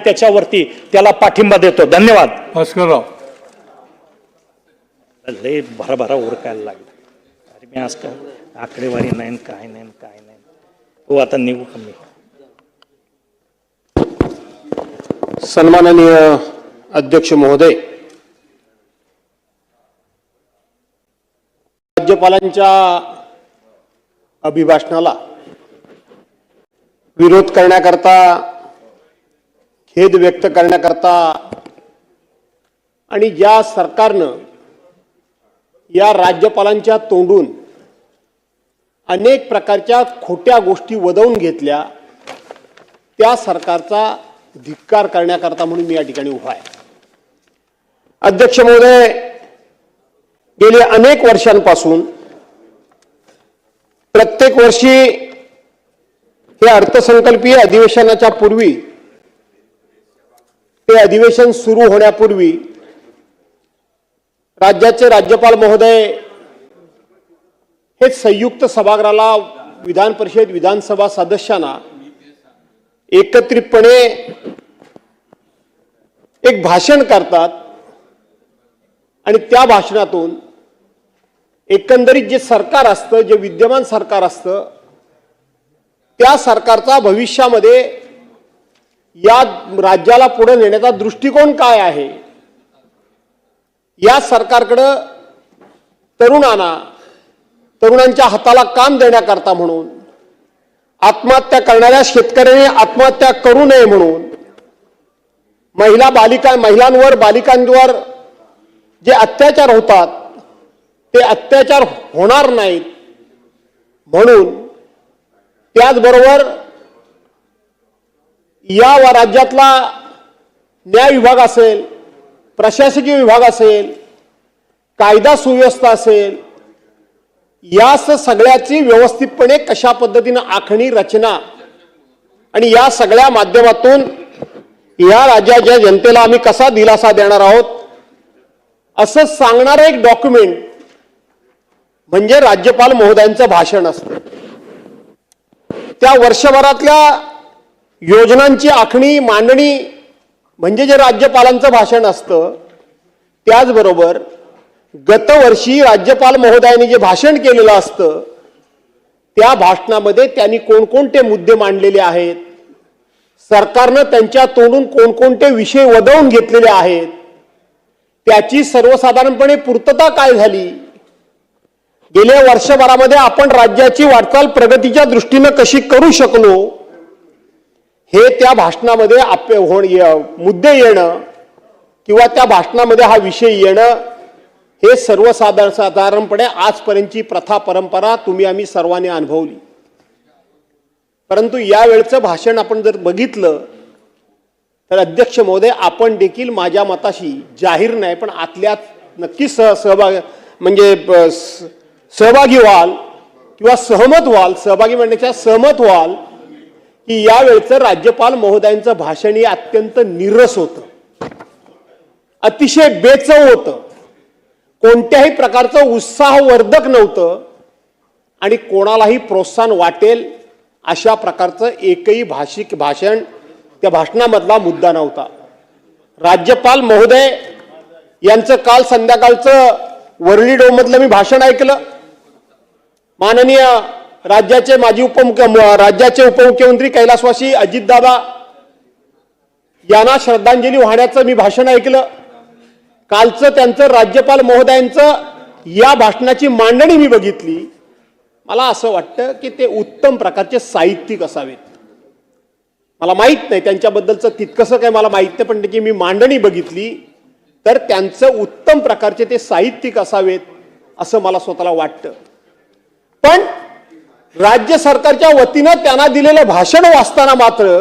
त्याच्यावरती त्याला पाठिंबा देतो. धन्यवाद. भास्करराव लय भराभरा ओरकायला लागला. अरे मी आज काय आकडेवारी नाही काय नाही काय नाही. हो आता निघू कमी. सन्माननीय अध्यक्ष महोदय, राज्यपालांच्या अभिभाषणाला विरोध करण्याकरता, खेद व्यक्त करण्याकरता आणि ज्या सरकारनं या राज्यपालांच्या तोंडून अनेक प्रकारच्या खोट्या गोष्टी वदवून घेतल्या, त्या सरकारचा धिक्कार करण्याकरता म्हणून मी या ठिकाणी उभा आहे. अध्यक्ष महोदय, गेले अनेक वर्षांपासून प्रत्येक वर्षी हे अर्थसंकल्पीय अधिवेशनाच्या पूर्वी, ते अधिवेशन सुरू होण्यापूर्वी राज्याचे राज्यपाल महोदय हे संयुक्त सभागृहाला, विधान परिषद विधानसभा सदस्यांना एकत्रितपणे एक भाषण करतात आणि त्या भाषणातून एकंदरीत जे सरकार असतं, जे विद्यमान सरकार असतं, त्या सरकारचा भविष्यामध्ये या राज्याला पुढे नेण्याचा दृष्टिकोन काय आहे, या सरकारकडं तरुणांच्या हाताला काम देण्याकरता म्हणून, आत्महत्या करणाऱ्या शेतकऱ्यांनी आत्महत्या करू नये म्हणून, महिलांवर बालिकांवर जे अत्याचार होतात ते अत्याचार होणार नाहीत म्हणून, त्याचबरोबर या राज्यातला न्याय विभाग असेल, प्रशासकीय विभाग असेल, कायदा सुव्यवस्था असेल, या सगळ्याची व्यवस्थितपणे कशा पद्धतीने आखणी, रचना आणि या सगळ्या माध्यमातून या राज्याच्या जनतेला आम्ही कसा दिलासा देणार आहोत असं सांगणारं एक डॉक्युमेंट म्हणजे राज्यपाल महोदयांचं भाषण असतं. त्या वर्षभरातल्या योजनांची आखणी, मांडणी म्हणजे जे राज्यपालांचं भाषण असतं. त्याचबरोबर गतवर्षी राज्यपाल महोदयांनी जे भाषण केलेलं असतं त्या भाषणामध्ये त्यांनी कोणकोणते मुद्दे मांडलेले आहेत, सरकारनं त्यांच्या तोंडून कोणकोणते विषय वदवून घेतलेले आहेत, त्याची सर्वसाधारणपणे पूर्तता काय झाली, गेल्या वर्षभरामध्ये आपण राज्याची वाटचाल प्रगतीच्या दृष्टीने कशी करू शकलो, हे त्या भाषणामध्ये मुद्दे येणं किंवा त्या भाषणामध्ये हा विषय येणं, हे सर्वसाधारणपणे आजपर्यंतची प्रथा परंपरा तुम्ही आम्ही सर्वांनी अनुभवली. परंतु यावेळचं भाषण आपण जर बघितलं तर अध्यक्ष महोदय, आपण देखील माझ्या मताशी जाहीर नाही पण आतल्यात नक्की सहभागी व्हाल किंवा सहमत व्हाल, सहभागी म्हणण्याच्या सहमत व्हाल की यावेळचं राज्यपाल महोदयांचं भाषण हे अत्यंत नीरस होतं, अतिशय बेचव होतं, कोणत्याही प्रकारचं उत्साहवर्धक नव्हतं आणि कोणालाही प्रोत्साहन वाटेल अशा प्रकारचं एकही भाषण त्या भाषणामधला मुद्दा नव्हता. राज्यपाल महोदय यांचं काल संध्याकाळचं वरळी डोममधलं मी भाषण ऐकलं. माननीय राज्याचे उपमुख्यमंत्री कैलासवासी अजितदादा यांना श्रद्धांजली वाहण्याचं मी भाषण ऐकलं. कालचं त्यांचं राज्यपाल महोदयांचं या भाषणाची मांडणी मी बघितली. मला असं वाटतं की ते उत्तम प्रकारचे साहित्यिक असावेत. मला माहित नाही त्यांच्याबद्दलचं तितकंसं काय मला माहित नाही, पण त्याची मी मांडणी बघितली तर त्यांचं उत्तम प्रकारचे ते साहित्यिक असावेत असं मला स्वतःला वाटतं. पण राज्य सरकारच्या वतीनं त्यांना दिलेलं भाषण वाचताना मात्र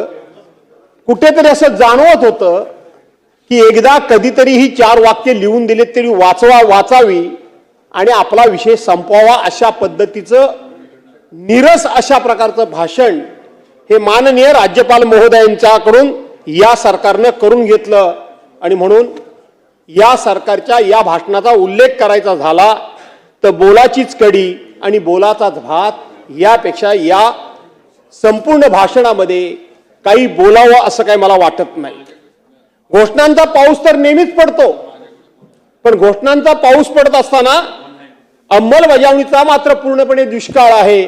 कुठेतरी असं जाणवत होतं की एकदा कधीतरी ही 4 वाक्य लिहून दिलेत तरी वाचावी आणि आपला विषय संपवावा अशा पद्धतीचं नीरस अशा प्रकारचं भाषण हे माननीय राज्यपाल महोदयांच्याकडून या सरकारनं करून घेतलं. आणि म्हणून या सरकारच्या या भाषणाचा उल्लेख करायचा झाला तर बोलाचीच कडी आणि बोलाचाच भात यापेक्षा या संपूर्ण भाषणामध्ये काही बोलावं असं काही मला वाटत नाही. घोषणांचा पाऊस तर नेहमीच पडतो, पण घोषणांचा पाऊस पडत असताना अंमलबजावणीचा मात्र पूर्णपणे दुष्काळ आहे.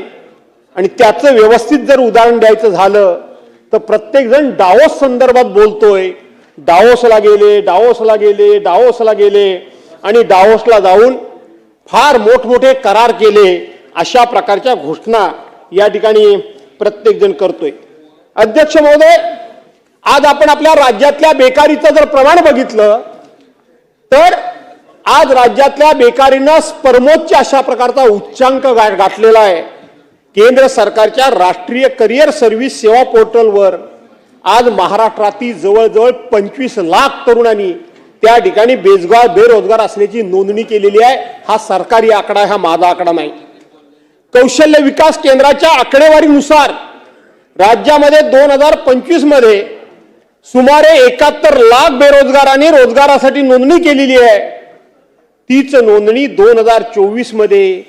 आणि त्याचं व्यवस्थित जर उदाहरण द्यायचं झालं तर प्रत्येक जण डावोस संदर्भात बोलतोय. डावोसला गेले, डावोसला गेले, डावोसला गेले आणि डावोसला जाऊन फार मोठमोठे करार केले, अशा प्रकारच्या घोषणा या ठिकाणी प्रत्येक जण करतोय. अध्यक्ष महोदय, आज आपण आपल्या राज्यातल्या बेकारीचं जर प्रमाण बघितलं तर आज राज्यातल्या बेकारीनं परमोच्च अशा प्रकारचा उच्चांक गाठलेला आहे. केंद्र सरकारच्या राष्ट्रीय करिअर सर्व्हिस सेवा पोर्टलवर आज महाराष्ट्रातील जवळजवळ 25 लाख तरुणांनी त्या ठिकाणी बेरोजगार असल्याची नोंदणी केलेली आहे. हा सरकारी आकडा आहे, हा माझा आकडा नाही. कौशल्य विकास केंद्राच्या आकडेवारीनुसार राज्यामध्ये 2025 मध्ये सुमारे 71 लाख बेरोजगारांनी रोजगारासाठी नोंदणी केलेली आहे. तीच नोंदणी 2024 मध्ये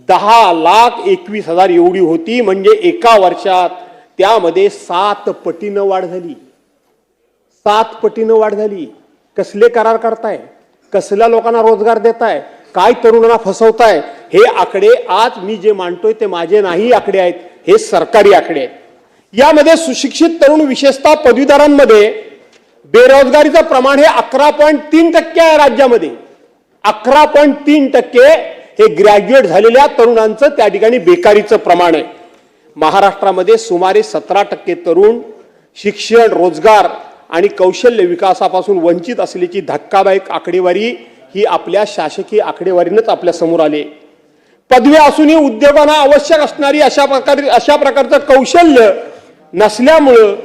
10,21,000 एवढी होती. म्हणजे एका वर्षात त्यामध्ये 7 पटीनं वाढ झाली. 7 पटीनं वाढ झाली. कसले करार करताय, कसल्या लोकांना रोजगार देताय, काय तरुणांना फसवताय, हे आकडे आज मी जे मांडतोय ते माझे नाही आकडे आहेत, हे सरकारी आकडे आहेत. यामध्ये सुशिक्षित तरुण विशेषतः पदवीधरांमध्ये बेरोजगारीचं प्रमाण हे 11.3% आहे. राज्यामध्ये 11.3% हे ग्रॅज्युएट झालेल्या तरुणांचं त्या ठिकाणी बेकारीचं प्रमाण आहे. महाराष्ट्रामध्ये सुमारे 17% तरुण शिक्षण, रोजगार आणि कौशल्य विकासापासून वंचित असल्याची धक्कादायक आकडेवारी ही आपल्या शासकीय आकडेवारीनंच आपल्या समोर आली. पदवी असूनही उद्योगांना आवश्यक असणारी अशा प्रकारचं कौशल्य नसल्यामुळं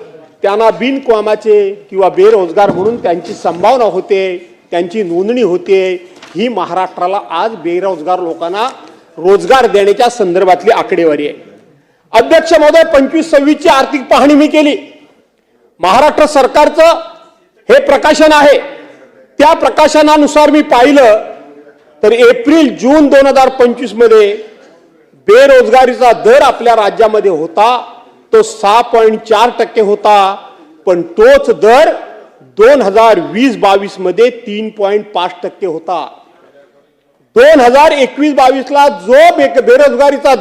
त्यांना बिनकामाचे किंवा बेरोजगार म्हणून त्यांची संभावना होते, त्यांची नोंदणी होते. ही महाराष्ट्राला आज बेरोजगार लोकांना रोजगार देण्याच्या संदर्भातली आकडेवारी आहे. अध्यक्ष महोदय, 25-26 ची आर्थिक पाहणी मी केली. महाराष्ट्र सरकारचं हे प्रकाशन आहे. त्या प्रकाशनानुसार मी पाहिलं तर एप्रिल-जून 2025 मध्ये बेरोजगारीचा दर आपल्या राज्यामध्ये होता तो 6.4% होता. पण तोच दर 2020-22 मध्ये 3.5% होता. 2021-22 ला जो बेरोजगारीचा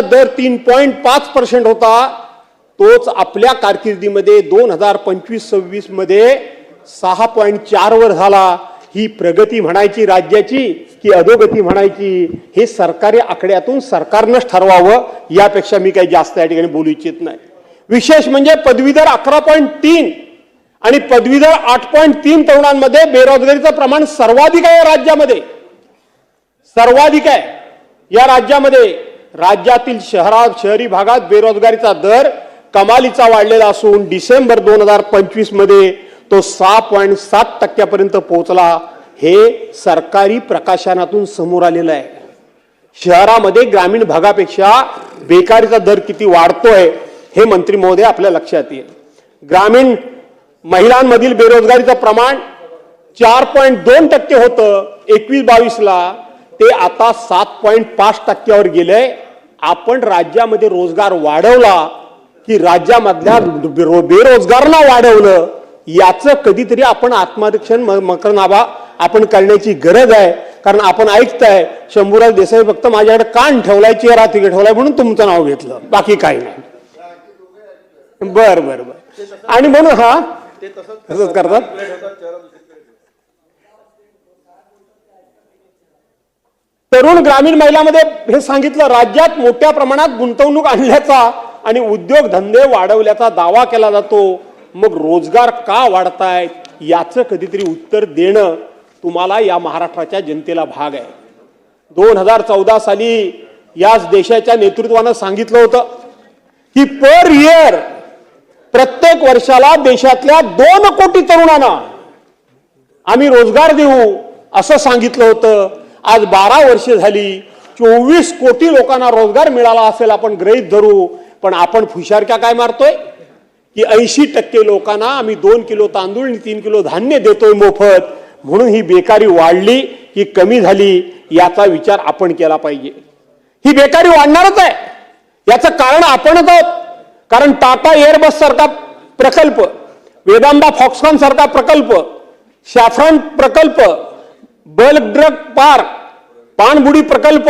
दर 3.5% होता, तोच आपल्या कारकिर्दीमध्ये 2025-26 मध्ये 6.4 वर झाला. ही प्रगती म्हणायची राज्याची की अधोगती म्हणायची, हे सरकारी आकड्यातून सरकारनंच ठरवावं. यापेक्षा मी काही जास्त या ठिकाणी बोलू इच्छित नाही. विशेष म्हणजे पदवीधर 11.3 आणि पदवीधर 8.3 तरुणांमध्ये बेरोजगारीचं प्रमाण सर्वाधिक आहे. राज्यामध्ये सर्वाधिक आहे. या राज्यामध्ये राज्यातील शहरी भागात बेरोजगारीचा दर कमालीचा वाढलेला असून डिसेंबर 2025 मध्ये तो 6.7% पर्यंत पोहोचला. हे सरकारी प्रकाशनातून समोर आलेलं आहे. शहरामध्ये ग्रामीण भागापेक्षा बेकारीचा दर किती वाढतोय हे मंत्री महोदय आपल्या लक्षात येईल. ग्रामीण महिलांमधील बेरोजगारीचं प्रमाण 4.2% होतं 21-22 ला, ते आता 7.5% वर गेलंय. आपण राज्यामध्ये रोजगार वाढवला की राज्यामधल्या बेरोजगारांना वाढवलं, याचं कधीतरी आपण आत्मनिरीक्षण मकरनामा आपण करण्याची गरज आहे. कारण आपण ऐकताय शंभूराज देसाई फक्त माझ्याकडे कान ठेवलाय, चेहरा तिकडे ठेवलाय म्हणून तुमचं नाव घेतलं, बाकी काही नाही. बर बर बर. आणि म्हणून हा तसंच करतात. तरुण ग्रामीण महिलांमध्ये हे सांगितलं, राज्यात मोठ्या प्रमाणात गुंतवणूक आणल्याचा आणि उद्योगधंदे वाढवल्याचा दावा केला जातो. मग रोजगार का वाढतायत याचं कधीतरी उत्तर देणं तुम्हाला या महाराष्ट्राच्या जनतेला भाग आहे. 2014 साली याच देशाच्या नेतृत्वानं सांगितलं होतं की पर इयर प्रत्येक वर्षाला देशातल्या 2 कोटी तरुणांना आम्ही रोजगार देऊ असं सांगितलं होतं. आज 12 वर्षे झाली, 24 कोटी लोकांना रोजगार मिळाला असेल आपण गृहीत धरू. पण आपण फुशारक्या काय मारतोय की 80% लोकांना आम्ही 2 किलो तांदूळ आणि 3 किलो धान्य देतोय मोफत, म्हणून ही बेकारी वाढली की कमी झाली याचा विचार आपण केला पाहिजे. ही बेकारी वाढणारच आहे, याचं कारण आपणच आहोत. कारण टाटा एअरबस सारखा प्रकल्प वेदांबा फॉक्सकॉन सारखा प्रकल्प, शॅफ्रॉन प्रकल्प, बल्क ड्रग पार्क, पाणबुडी प्रकल्प,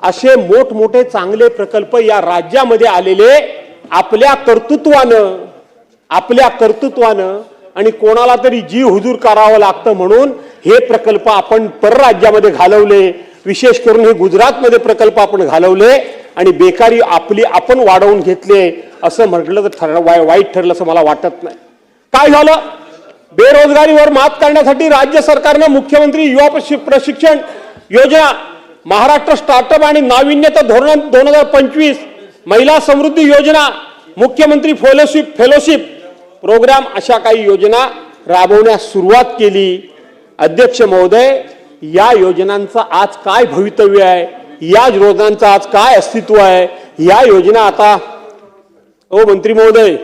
असे मोठमोठे चांगले प्रकल्प या राज्यामध्ये आलेले आपल्या कर्तृत्वानं आणि कोणाला तरी जी हुजूर करावं लागतं म्हणून हे प्रकल्प आपण परराज्यामध्ये घालवले. विशेष करून हे गुजरातमध्ये प्रकल्प आपण घालवले आणि बेकारी आपण वाढवून घेतले असं म्हटलं तर वाईट ठरलं असं मला वाटत नाही. काय झालं? बेरोजगारीवर मात करण्यासाठी राज्य सरकारनं मुख्यमंत्री युवा प्रशिक्षण योजना, महाराष्ट्र स्टार्टअप आणि नाविन्यता धोरण 2025, महिला समृद्धी योजना, मुख्यमंत्री फेलोशिप प्रोग्राम अशा काही योजना राबवण्यास सुरुवात केली. अध्यक्ष महोदय, या योजनांचं आज काय भवितव्य आहे? या योजनांचं आज काय अस्तित्व आहे? या योजना आता मंत्री महोदय,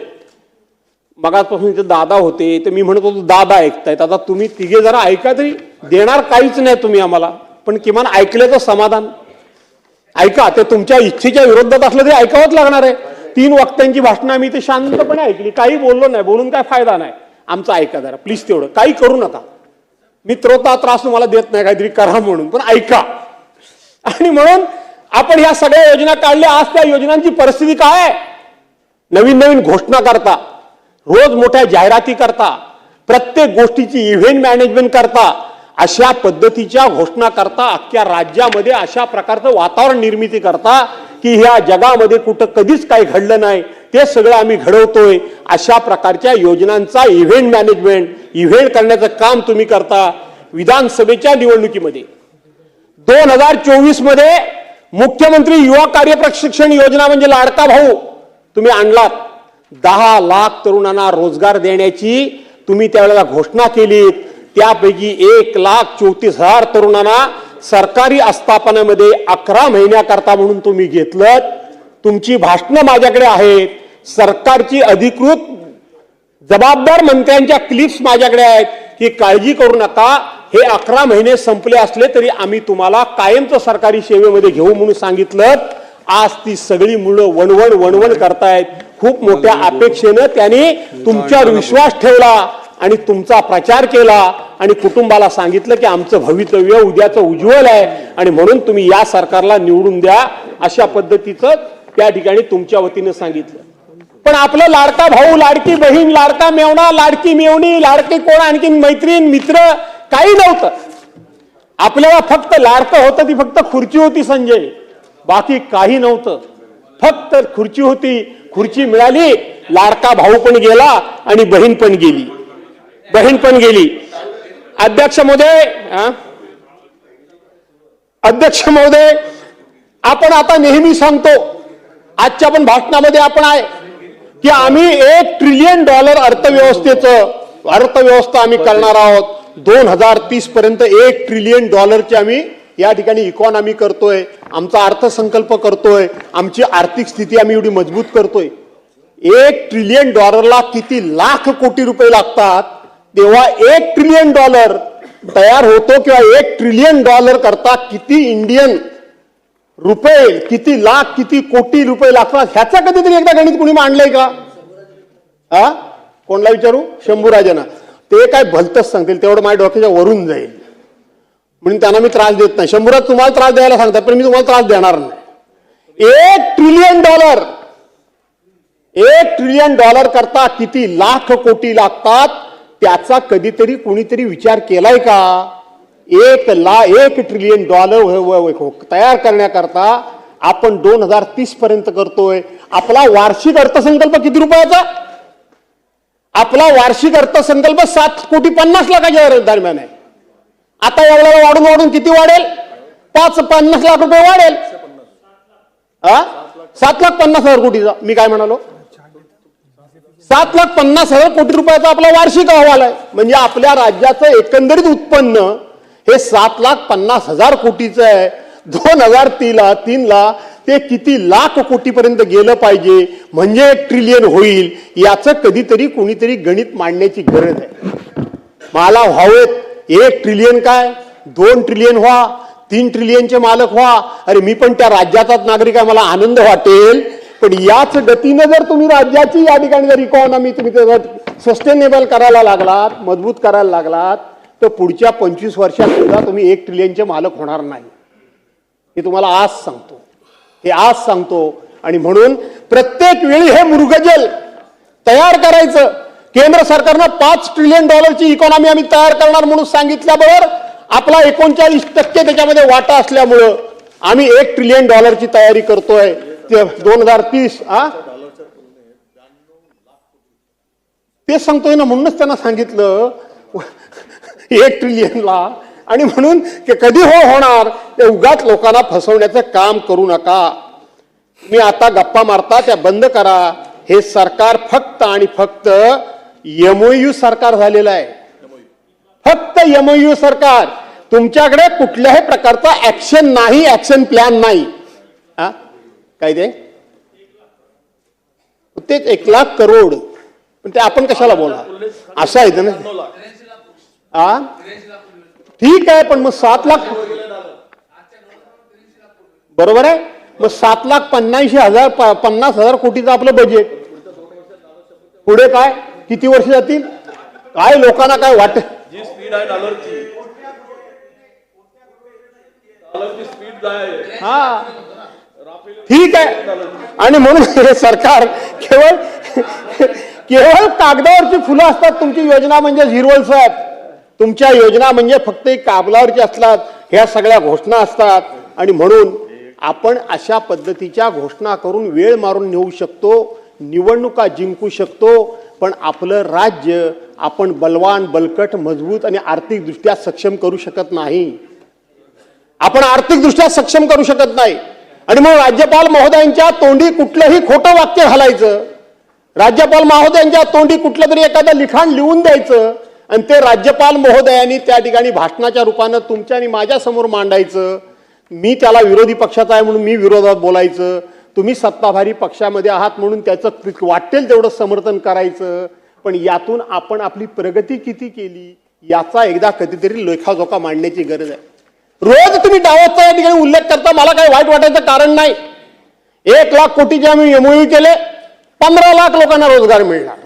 मगाचपासून इथे दादा होते तर मी म्हणत होतो दादा ऐकतायत, आता तुम्ही तिघे जरा ऐका तरी. देणार काहीच नाही तुम्ही आम्हाला, पण किमान ऐकल्याचं समाधान. ऐका, ते तुमच्या इच्छेच्या विरोधात असलं तरी ऐकावंच लागणार आहे. 3 वक्त्यांची भाषणं आम्ही इथे शांतपणे ऐकली, काही बोललो नाही, बोलून काय फायदा नाही. आमचं ऐका जरा प्लीज, तेवढं काही करू नका. मी त्रास तुम्हाला देत नाही काहीतरी करा म्हणून, पण ऐका. आणि म्हणून आपण ह्या सगळ्या योजना काढल्या. आज त्या योजनांची परिस्थिती काय आहे? नवीन घोषणा करता, रोज मोठ्या जाहिराती करता, प्रत्येक गोष्टीची इव्हेंट मॅनेजमेंट करता, अशा पद्धतीच्या घोषणा करता, अख्ख्या राज्यामध्ये अशा प्रकारचं वातावरण निर्मिती करता की ह्या जगामध्ये कुठं कधीच काही घडलं नाही ते सगळं आम्ही घडवतोय. अशा प्रकारच्या योजनांचा इव्हेंट मॅनेजमेंट, इव्हेंट करण्याचं काम तुम्ही करता. विधानसभेच्या निवडणुकीमध्ये 2024 मध्ये मुख्यमंत्री युवा कार्य प्रशिक्षण योजना म्हणजे लाडका भाऊ तुम्ही आणलात. 10 लाख तरुणांना रोजगार देण्याची तुम्ही त्यावेळेला घोषणा केली. त्यापैकी 1,34,000 तरुणांना सरकारी आस्थापनामध्ये 11 महिन्याकरता म्हणून तुम्ही घेतलं. तुमची भाषणं माझ्याकडे आहेत, सरकारची अधिकृत जबाबदार मंत्र्यांच्या क्लिप्स माझ्याकडे आहेत की काळजी करू नका, हे 11 महिने संपले असले तरी आम्ही तुम्हाला कायमचं सरकारी सेवेमध्ये घेऊ म्हणून सांगितलं. आज ती सगळी मुलं वणवण करतायत. खूप मोठ्या अपेक्षेनं त्यांनी तुमच्यावर विश्वास ठेवला आणि तुमचा प्रचार केला आणि कुटुंबाला सांगितलं की आमचं भवितव्य उद्याचं उज्ज्वल आहे आणि म्हणून तुम्ही या सरकारला निवडून द्या, अशा पद्धतीचं त्या ठिकाणी तुमच्या वतीनं सांगितलं. पण आपलं लाडका भाऊ, लाडकी बहीण, लाडका मेवणा, लाडकी मेवणी, लाडके कोण आणखी मैत्रीण मित्र काही नव्हतं. आपल्याला फक्त लाडकं होतं ती फक्त खुर्ची होती संजय, बाकी काही नव्हतं. फक्त खुर्ची होती. खुर्ची मिळाली, लाडका भाऊ पण गेला आणि बहीण पण गेली. अध्यक्ष महोदय, आपण आता नेहमी सांगतो, आजच्या पण भाषणामध्ये आपण आहे की आम्ही $1 ट्रिलियन अर्थव्यवस्था आम्ही करणार आहोत. 2030 पर्यंत $1 ट्रिलियन आम्ही या ठिकाणी इकॉनॉमी करतोय, आमचा अर्थसंकल्प करतोय, आमची आर्थिक स्थिती आम्ही एवढी मजबूत करतोय. $1 ट्रिलियन किती लाख कोटी रुपये लागतात, तेव्हा $1 ट्रिलियन तयार होतो किंवा $1 ट्रिलियन करता किती इंडियन रुपये, किती लाख, किती कोटी रुपये लागतात, ह्याचा कधीतरी एकदा गणित कुणी मांडलंय का? कोणला विचारू? शंभूराजांना. ते काय भलतच सांगतील, तेवढं माझ्या डोक्याच्या वरून जाईल म्हणून त्यांना मी त्रास देत नाही. शंभूराज तुम्हाला त्रास द्यायला सांगतात, पण मी तुम्हाला त्रास देणार नाही. $1 ट्रिलियन करता किती लाख कोटी लागतात, त्याचा कधीतरी कुणीतरी विचार केलाय का? $1 ट्रिलियन तयार करण्याकरता आपण 2030 पर्यंत करतोय. आपला वार्षिक अर्थसंकल्प किती रुपयाचा? आपला वार्षिक अर्थसंकल्प 7,50,00,000 दरम्यान आहे. आता एवढ्याला वाढून किती वाढेल? 50 लाख रुपये वाढेल. 7,50,000 कोटीचा. मी काय म्हणालो? 7,50,000 कोटी रुपयाचा आपला वार्षिक अहवाल आहे. म्हणजे आपल्या राज्याचं एकंदरीत उत्पन्न हे 7,50,000 कोटीचं आहे. 2003 ला ते किती लाख कोटीपर्यंत गेलं पाहिजे म्हणजे $1 ट्रिलियन होईल. याचं कधीतरी कुणीतरी गणित मांडण्याची गरज आहे. मला व्हावेत 1 ट्रिलियन काय, 2 ट्रिलियन व्हा, 3 ट्रिलियनचे मालक व्हा. अरे मी पण त्या राज्याचाच नागरिक आहे, मला आनंद वाटेल. पण याच गतीने जर तुम्ही राज्याची या ठिकाणी जर इकॉनॉमी तुम्ही सस्टेनेबल करायला लागलात, मजबूत करायला लागलात, तर पुढच्या 25 वर्षात सुद्धा तुम्ही 1 ट्रिलियनचे मालक होणार नाही. हे तुम्हाला आज सांगतो, हे आज सांगतो. आणि म्हणून प्रत्येक वेळी हे मृगजल तयार करायचं. केंद्र सरकारनं $5 ट्रिलियन इकॉनॉमी आम्ही तयार करणार म्हणून सांगितल्याबरोबर आपला 39% त्याच्यामध्ये वाटा असल्यामुळं आम्ही $1 ट्रिलियन तयारी करतोय. 2030 ते सांगतोय ना, म्हणूनच त्यांना सांगितलं 1 ट्रिलियनला. आणि म्हणून कधी होणार ते उगाच लोकांना फसवण्याचं काम करू नका. मी आता गप्पा मारता त्या बंद करा. हे सरकार फक्त आणि फक्त MOU सरकार झालेलं आहे. फक्त MOU सरकार. तुमच्याकडे कुठल्याही प्रकारचा ऍक्शन नाही, ऍक्शन प्लॅन नाही. काय तेच 1 लाख करोड. पण ते आपण कशाला बोला, असं आहे ना. ठीक आहे, पण मग 7 लाख बरोबर आहे. मग 7,50,000 कोटीचं आपलं बजेट. पुढे काय किती वर्ष जातील काय लोकांना काय वाटत. जी स्पीड आहे डॉलरची, हा ठीक आहे. आणि म्हणून हे सरकार केवळ कागदावरची फुलं असतात. तुमची योजना म्हणजे झिरवल साहेब, तुमच्या योजना म्हणजे फक्त कागदावरची असतात. ह्या सगळ्या घोषणा असतात. आणि म्हणून आपण अशा पद्धतीच्या घोषणा करून वेळ मारून नेऊ शकतो, निवडणुका जिंकू शकतो, पण आपलं राज्य आपण बलवान, बलकट, मजबूत आणि आर्थिकदृष्ट्या सक्षम करू शकत नाही. आपण आर्थिकदृष्ट्या सक्षम करू शकत नाही. आणि मग राज्यपाल महोदयांच्या तोंडी कुठलंही खोटं वाक्य घालायचं, राज्यपाल महोदयांच्या तोंडी कुठलं तरी एखादं लिखाण लिहून द्यायचं आणि ते राज्यपाल महोदयांनी त्या ठिकाणी भाषणाच्या रूपानं तुमच्या आणि माझ्या समोर मांडायचं. मी त्याला विरोधी पक्षाचा आहे म्हणून मी विरोधात बोलायचं, तुम्ही सत्ताधारी पक्षामध्ये आहात म्हणून त्याचं वाटेल तेवढं समर्थन करायचं. पण यातून आपण आपली प्रगती किती केली याचा एकदा कधीतरी लेखाजोखा मांडण्याची गरज आहे. रोज तुम्ही डावाचा या ठिकाणी उल्लेख करता, मला काही वाईट वाटायचं कारण नाही. 1 लाख कोटीचे आम्ही MOU केले, 15 लाख लोकांना रोजगार मिळणार.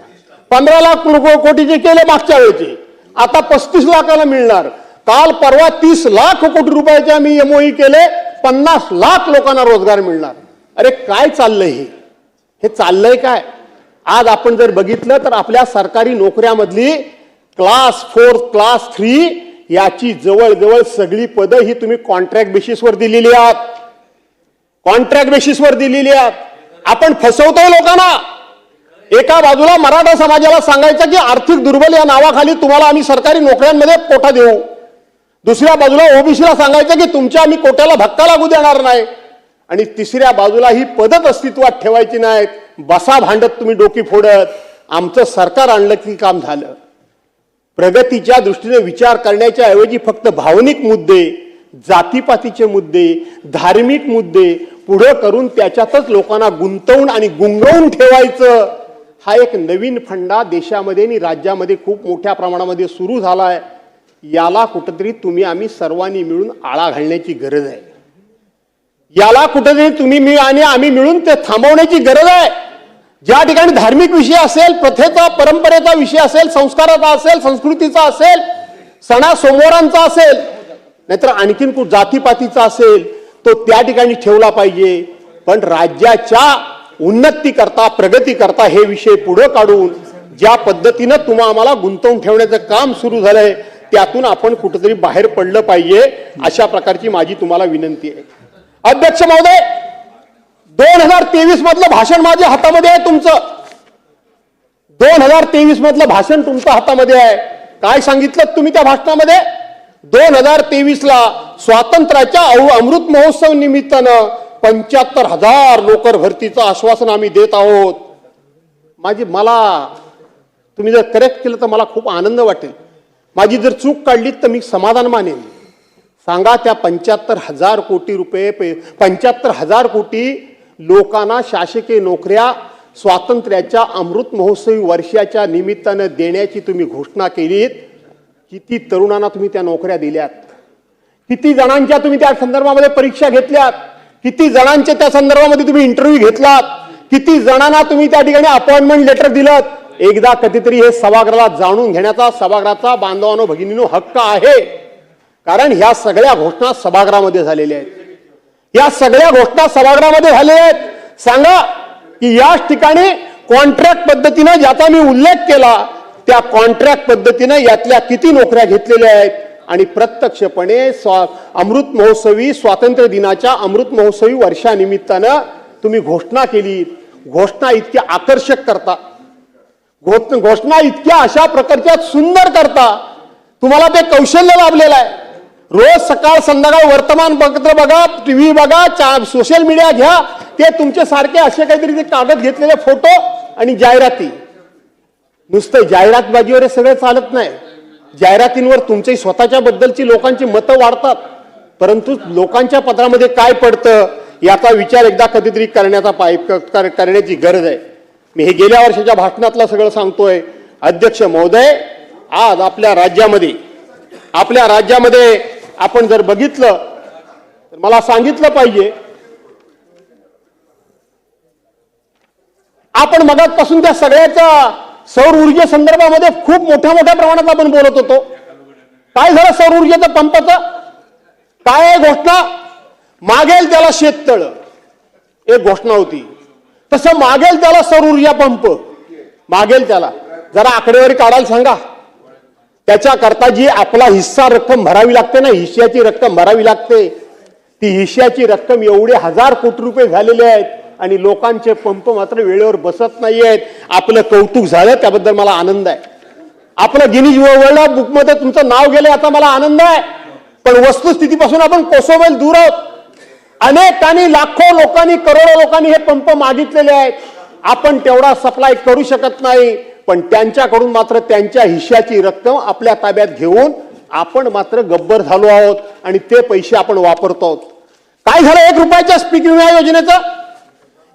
15 लाख कोटीचे केले मागच्या वेळेचे, आता 35 लाखाला मिळणार. काल परवा 30 लाख कोटी रुपयाचे आम्ही MOU केले, 50 लाख लोकांना रोजगार मिळणार. अरे काय चाललंय हे चाललंय काय? आज आपण जर बघितलं तर आपल्या सरकारी नोकऱ्यामधली क्लास 4, क्लास 3 याची जवळजवळ सगळी पदं ही तुम्ही कॉन्ट्रॅक्ट बेसिसवर दिलेली आहात. कॉन्ट्रॅक्ट बेसिसवर दिलेली आहात. आपण फसवतोय लोकांना. एका बाजूला मराठा समाजाला सांगायचं की आर्थिक दुर्बल या नावाखाली तुम्हाला आम्ही सरकारी नोकऱ्यांमध्ये कोटा देऊ, दुसऱ्या बाजूला ओबीसीला सांगायचं की तुमच्या आम्ही कोट्याला धक्का लागू देणार नाही, आणि तिसऱ्या बाजूला ही पदच अस्तित्वात ठेवायची नाहीत. बसा भांडत तुम्ही डोकी फोडत. आमचं सरकार आणलं की काम झालं. प्रगतीच्या दृष्टीने विचार करण्याच्या ऐवजी फक्त भावनिक मुद्दे, जातीपातीचे मुद्दे, धार्मिक मुद्दे पुढे करून त्याच्यातच लोकांना गुंतवून आणि गुंगवून ठेवायचं, हा एक नवीन फंडा देशामध्ये आणि राज्यामध्ये खूप मोठ्या प्रमाणामध्ये सुरू झालाय. याला कुठेतरी तुम्ही आम्ही सर्वांनी मिळून आळा घालण्याची गरज आहे. याला कुठेतरी तुम्ही मी आणि आम्ही मिळून ते थांबवण्याची गरज आहे. ज्या ठिकाणी धार्मिक विषय असेल, प्रथेचा परंपरेचा विषय असेल, संस्काराचा असेल, संस्कृतीचा असेल, सणा सोमवारांचा असेल, नाहीतर आणखीन जातीपातीचा असेल, तो त्या ठिकाणी ठेवला पाहिजे. पण राज्याच्या उन्नती करता, प्रगती करता हे विषय पुढे काढून ज्या पद्धतीनं तुम्हा आम्हाला गुंतवून ठेवण्याचं काम सुरू झालंय त्यातून आपण कुठेतरी बाहेर पडलं पाहिजे. अशा प्रकारची माझी तुम्हाला विनंती आहे. अध्यक्ष महोदय, 2023 मधलं भाषण माझ्या हातामध्ये आहे. तुमचं 2023 मधलं भाषण तुमच्या हातामध्ये आहे. काय सांगितलं तुम्ही त्या भाषणामध्ये? 2023ला स्वातंत्र्याच्या अमृत महोत्सव निमित्तानं 75,000 नोकर भरतीचं आश्वासन आम्ही देत आहोत. मला तुम्ही जर करेक्ट केलं तर मला खूप आनंद वाटेल. माझी जर चूक काढली तर मी समाधान मानेन. सांगा त्या 75,000 कोटी रुपये, 75,000 कोटी लोकांना शासकीय नोकऱ्या स्वातंत्र्याच्या अमृत महोत्सवी वर्षाच्या निमित्तानं देण्याची तुम्ही घोषणा केलीत. किती तरुणांना तुम्ही त्या नोकऱ्या दिल्यात? किती जणांच्या तुम्ही त्या संदर्भामध्ये परीक्षा घेतल्यात? किती जणांचे त्या संदर्भामध्ये तुम्ही इंटरव्ह्यू घेतलात? किती जणांना तुम्ही त्या ठिकाणी अपॉइंटमेंट लेटर दिलं? एकदा कधीतरी हे सभागृहाला जाणून घेण्याचा सभागृहाचा बांधवांनो भगिनींनो हक्क आहे, कारण ह्या सगळ्या घोषणा सभागृहामध्ये झालेल्या आहेत. या सगळ्या घोषणा सभागृहामध्ये झालेल्या आहेत. सांगा की याच ठिकाणी कॉन्ट्रॅक्ट पद्धतीनं ज्याचा मी उल्लेख केला त्या कॉन्ट्रॅक्ट पद्धतीनं यातल्या किती नोकऱ्या घेतलेल्या आहेत आणि प्रत्यक्षपणे अमृत महोत्सवी स्वातंत्र्य दिनाच्या अमृत महोत्सवी वर्षानिमित्तानं तुम्ही घोषणा केली. घोषणा इतक्या आकर्षक करता, घोषणा इतक्या अशा प्रकारच्या सुंदर करता, तुम्हाला ते कौशल्य लाभलेलं आहे. रोज सकाळ संध्याकाळ वर्तमानपत्र बघा, टीव्ही बघा, सोशल मीडिया घ्या, ते तुमचे सारखे असे काहीतरी ते कागद घेतलेले फोटो आणि जाहिराती. नुसतं जाहिरातबाजीवर हे सगळं चालत नाही. जाहिरातींवर तुमची स्वतःच्या बद्दलची लोकांची मतं वाढतात, परंतु लोकांच्या पत्रामध्ये काय पडतं याचा विचार एकदा कधीतरी करण्याची गरज आहे. मी हे गेल्या वर्षाच्या भाषणातलं सगळं सांगतोय. अध्यक्ष महोदय, आज आपल्या राज्यामध्ये आपण जर बघितलं तर मला सांगितलं पाहिजे, आपण मगाचपासून त्या सगळ्याच्या सौर ऊर्जे संदर्भामध्ये खूप मोठ्या प्रमाणात आपण बोलत होतो. काय झालं सौर ऊर्जेचं पंपाचं? काय आहे घोषणा? मागेल त्याला शेततळ, एक घोषणा होती. तसं मागेल त्याला सौर ऊर्जा पंप, मागेल त्याला. जरा आकडेवारी काढायला सांगा. त्याच्याकरता जी आपला हिस्सा रक्कम भरावी लागते ना, हिश्श्याची रक्कम भरावी लागते, ती हिश्श्याची रक्कम एवढे 1000 कोटी रुपये झालेले आहेत आणि लोकांचे पंप मात्र वेळेवर बसत नाहीयेत. आपलं कौतुक झालं, त्याबद्दल मला आनंद आहे. आपलं गिनीज वर्ल्ड बुकमध्ये तुमचं नाव गेलं याचा मला आनंद आहे. पण वस्तुस्थितीपासून आपण कोसोबेल दूर आहोत. अनेकांनी, लाखो लोकांनी, करोडो लोकांनी हे पंप मागितलेले आहेत. आपण तेवढा सप्लाय करू शकत नाही, पण त्यांच्याकडून मात्र त्यांच्या हिश्श्याची रक्कम आपल्या ताब्यात घेऊन आपण मात्र गब्बर झालो आहोत आणि ते पैसे आपण वापरतो आहोत. काय झालं 1 रुपयाच्या पीक विमा योजनेचं?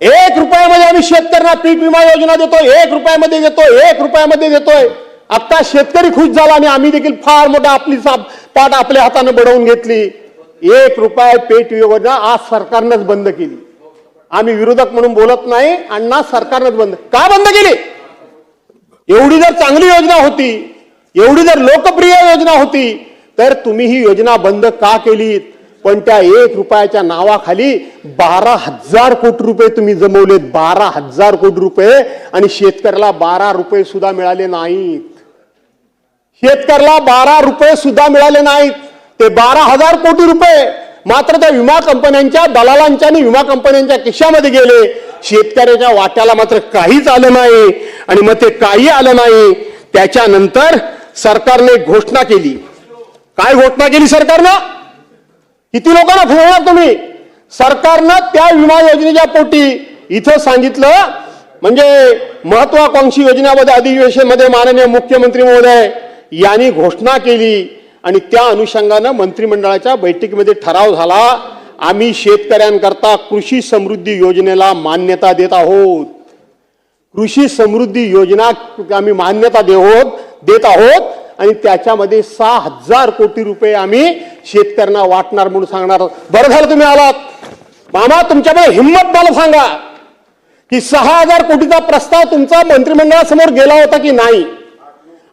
1 रुपयामध्ये आम्ही शेतकऱ्यांना पीक विमा योजना देतोय, 1 रुपयामध्ये देतोय, 1 रुपयामध्ये देतोय. आता शेतकरी खुश झाला आणि आम्ही देखील फार मोठा आपली पाठ आपल्या हाताने बडवून घेतली. 1 रुपया पीक योजना आज सरकारनंच बंद केली. आम्ही विरोधक म्हणून बोलत नाही, अण्णा सरकारनंच बंद का बंद केली? एवढी जर चांगली योजना होती, एवढी जर लोकप्रिय योजना होती, तर तुम्ही ही योजना बंद का केलीत? पण त्या 1 रुपयाच्या नावाखाली 12,000 कोटी रुपये तुम्ही जमवलेत. 12,000 कोटी रुपये, आणि शेतकऱ्याला 12 रुपये सुद्धा मिळाले नाहीत. शेतकऱ्याला 12 रुपये सुद्धा मिळाले नाहीत. ते 12,000 कोटी रुपये मात्र त्या विमा कंपन्यांच्या, दलालांच्या आणि विमा कंपन्यांच्या खिशामध्ये गेले. शेतकऱ्याच्या वाट्याला मात्र काहीच आलं नाही. आणि मग ते काही आलं नाही, त्याच्यानंतर सरकारने घोषणा केली. काय घोषणा केली सरकारनं? किती लोकांना फसवणार तुम्ही? सरकारनं त्या विमा योजनेच्या पोटी इथं सांगितलं, म्हणजे महत्वाकांक्षी योजनेमध्ये अधिवेशनमध्ये माननीय मुख्यमंत्री महोदय यांनी घोषणा केली आणि त्या अनुषंगानं मंत्रिमंडळाच्या बैठकीमध्ये ठराव झाला, आम्ही शेतकऱ्यांकरता कृषी समृद्धी योजनेला मान्यता देत आहोत. कृषी समृद्धी योजना आम्ही मान्यता देत आहोत आणि त्याच्यामध्ये 6,000 कोटी रुपये आम्ही शेतकऱ्यांना वाटणार म्हणून सांगणार. बरं झालं तुम्ही आलात मामा, तुमच्याकडे हिंमत मला सांगा की 6,000 कोटीचा प्रस्ताव तुमचा मंत्रिमंडळासमोर गेला होता की नाही?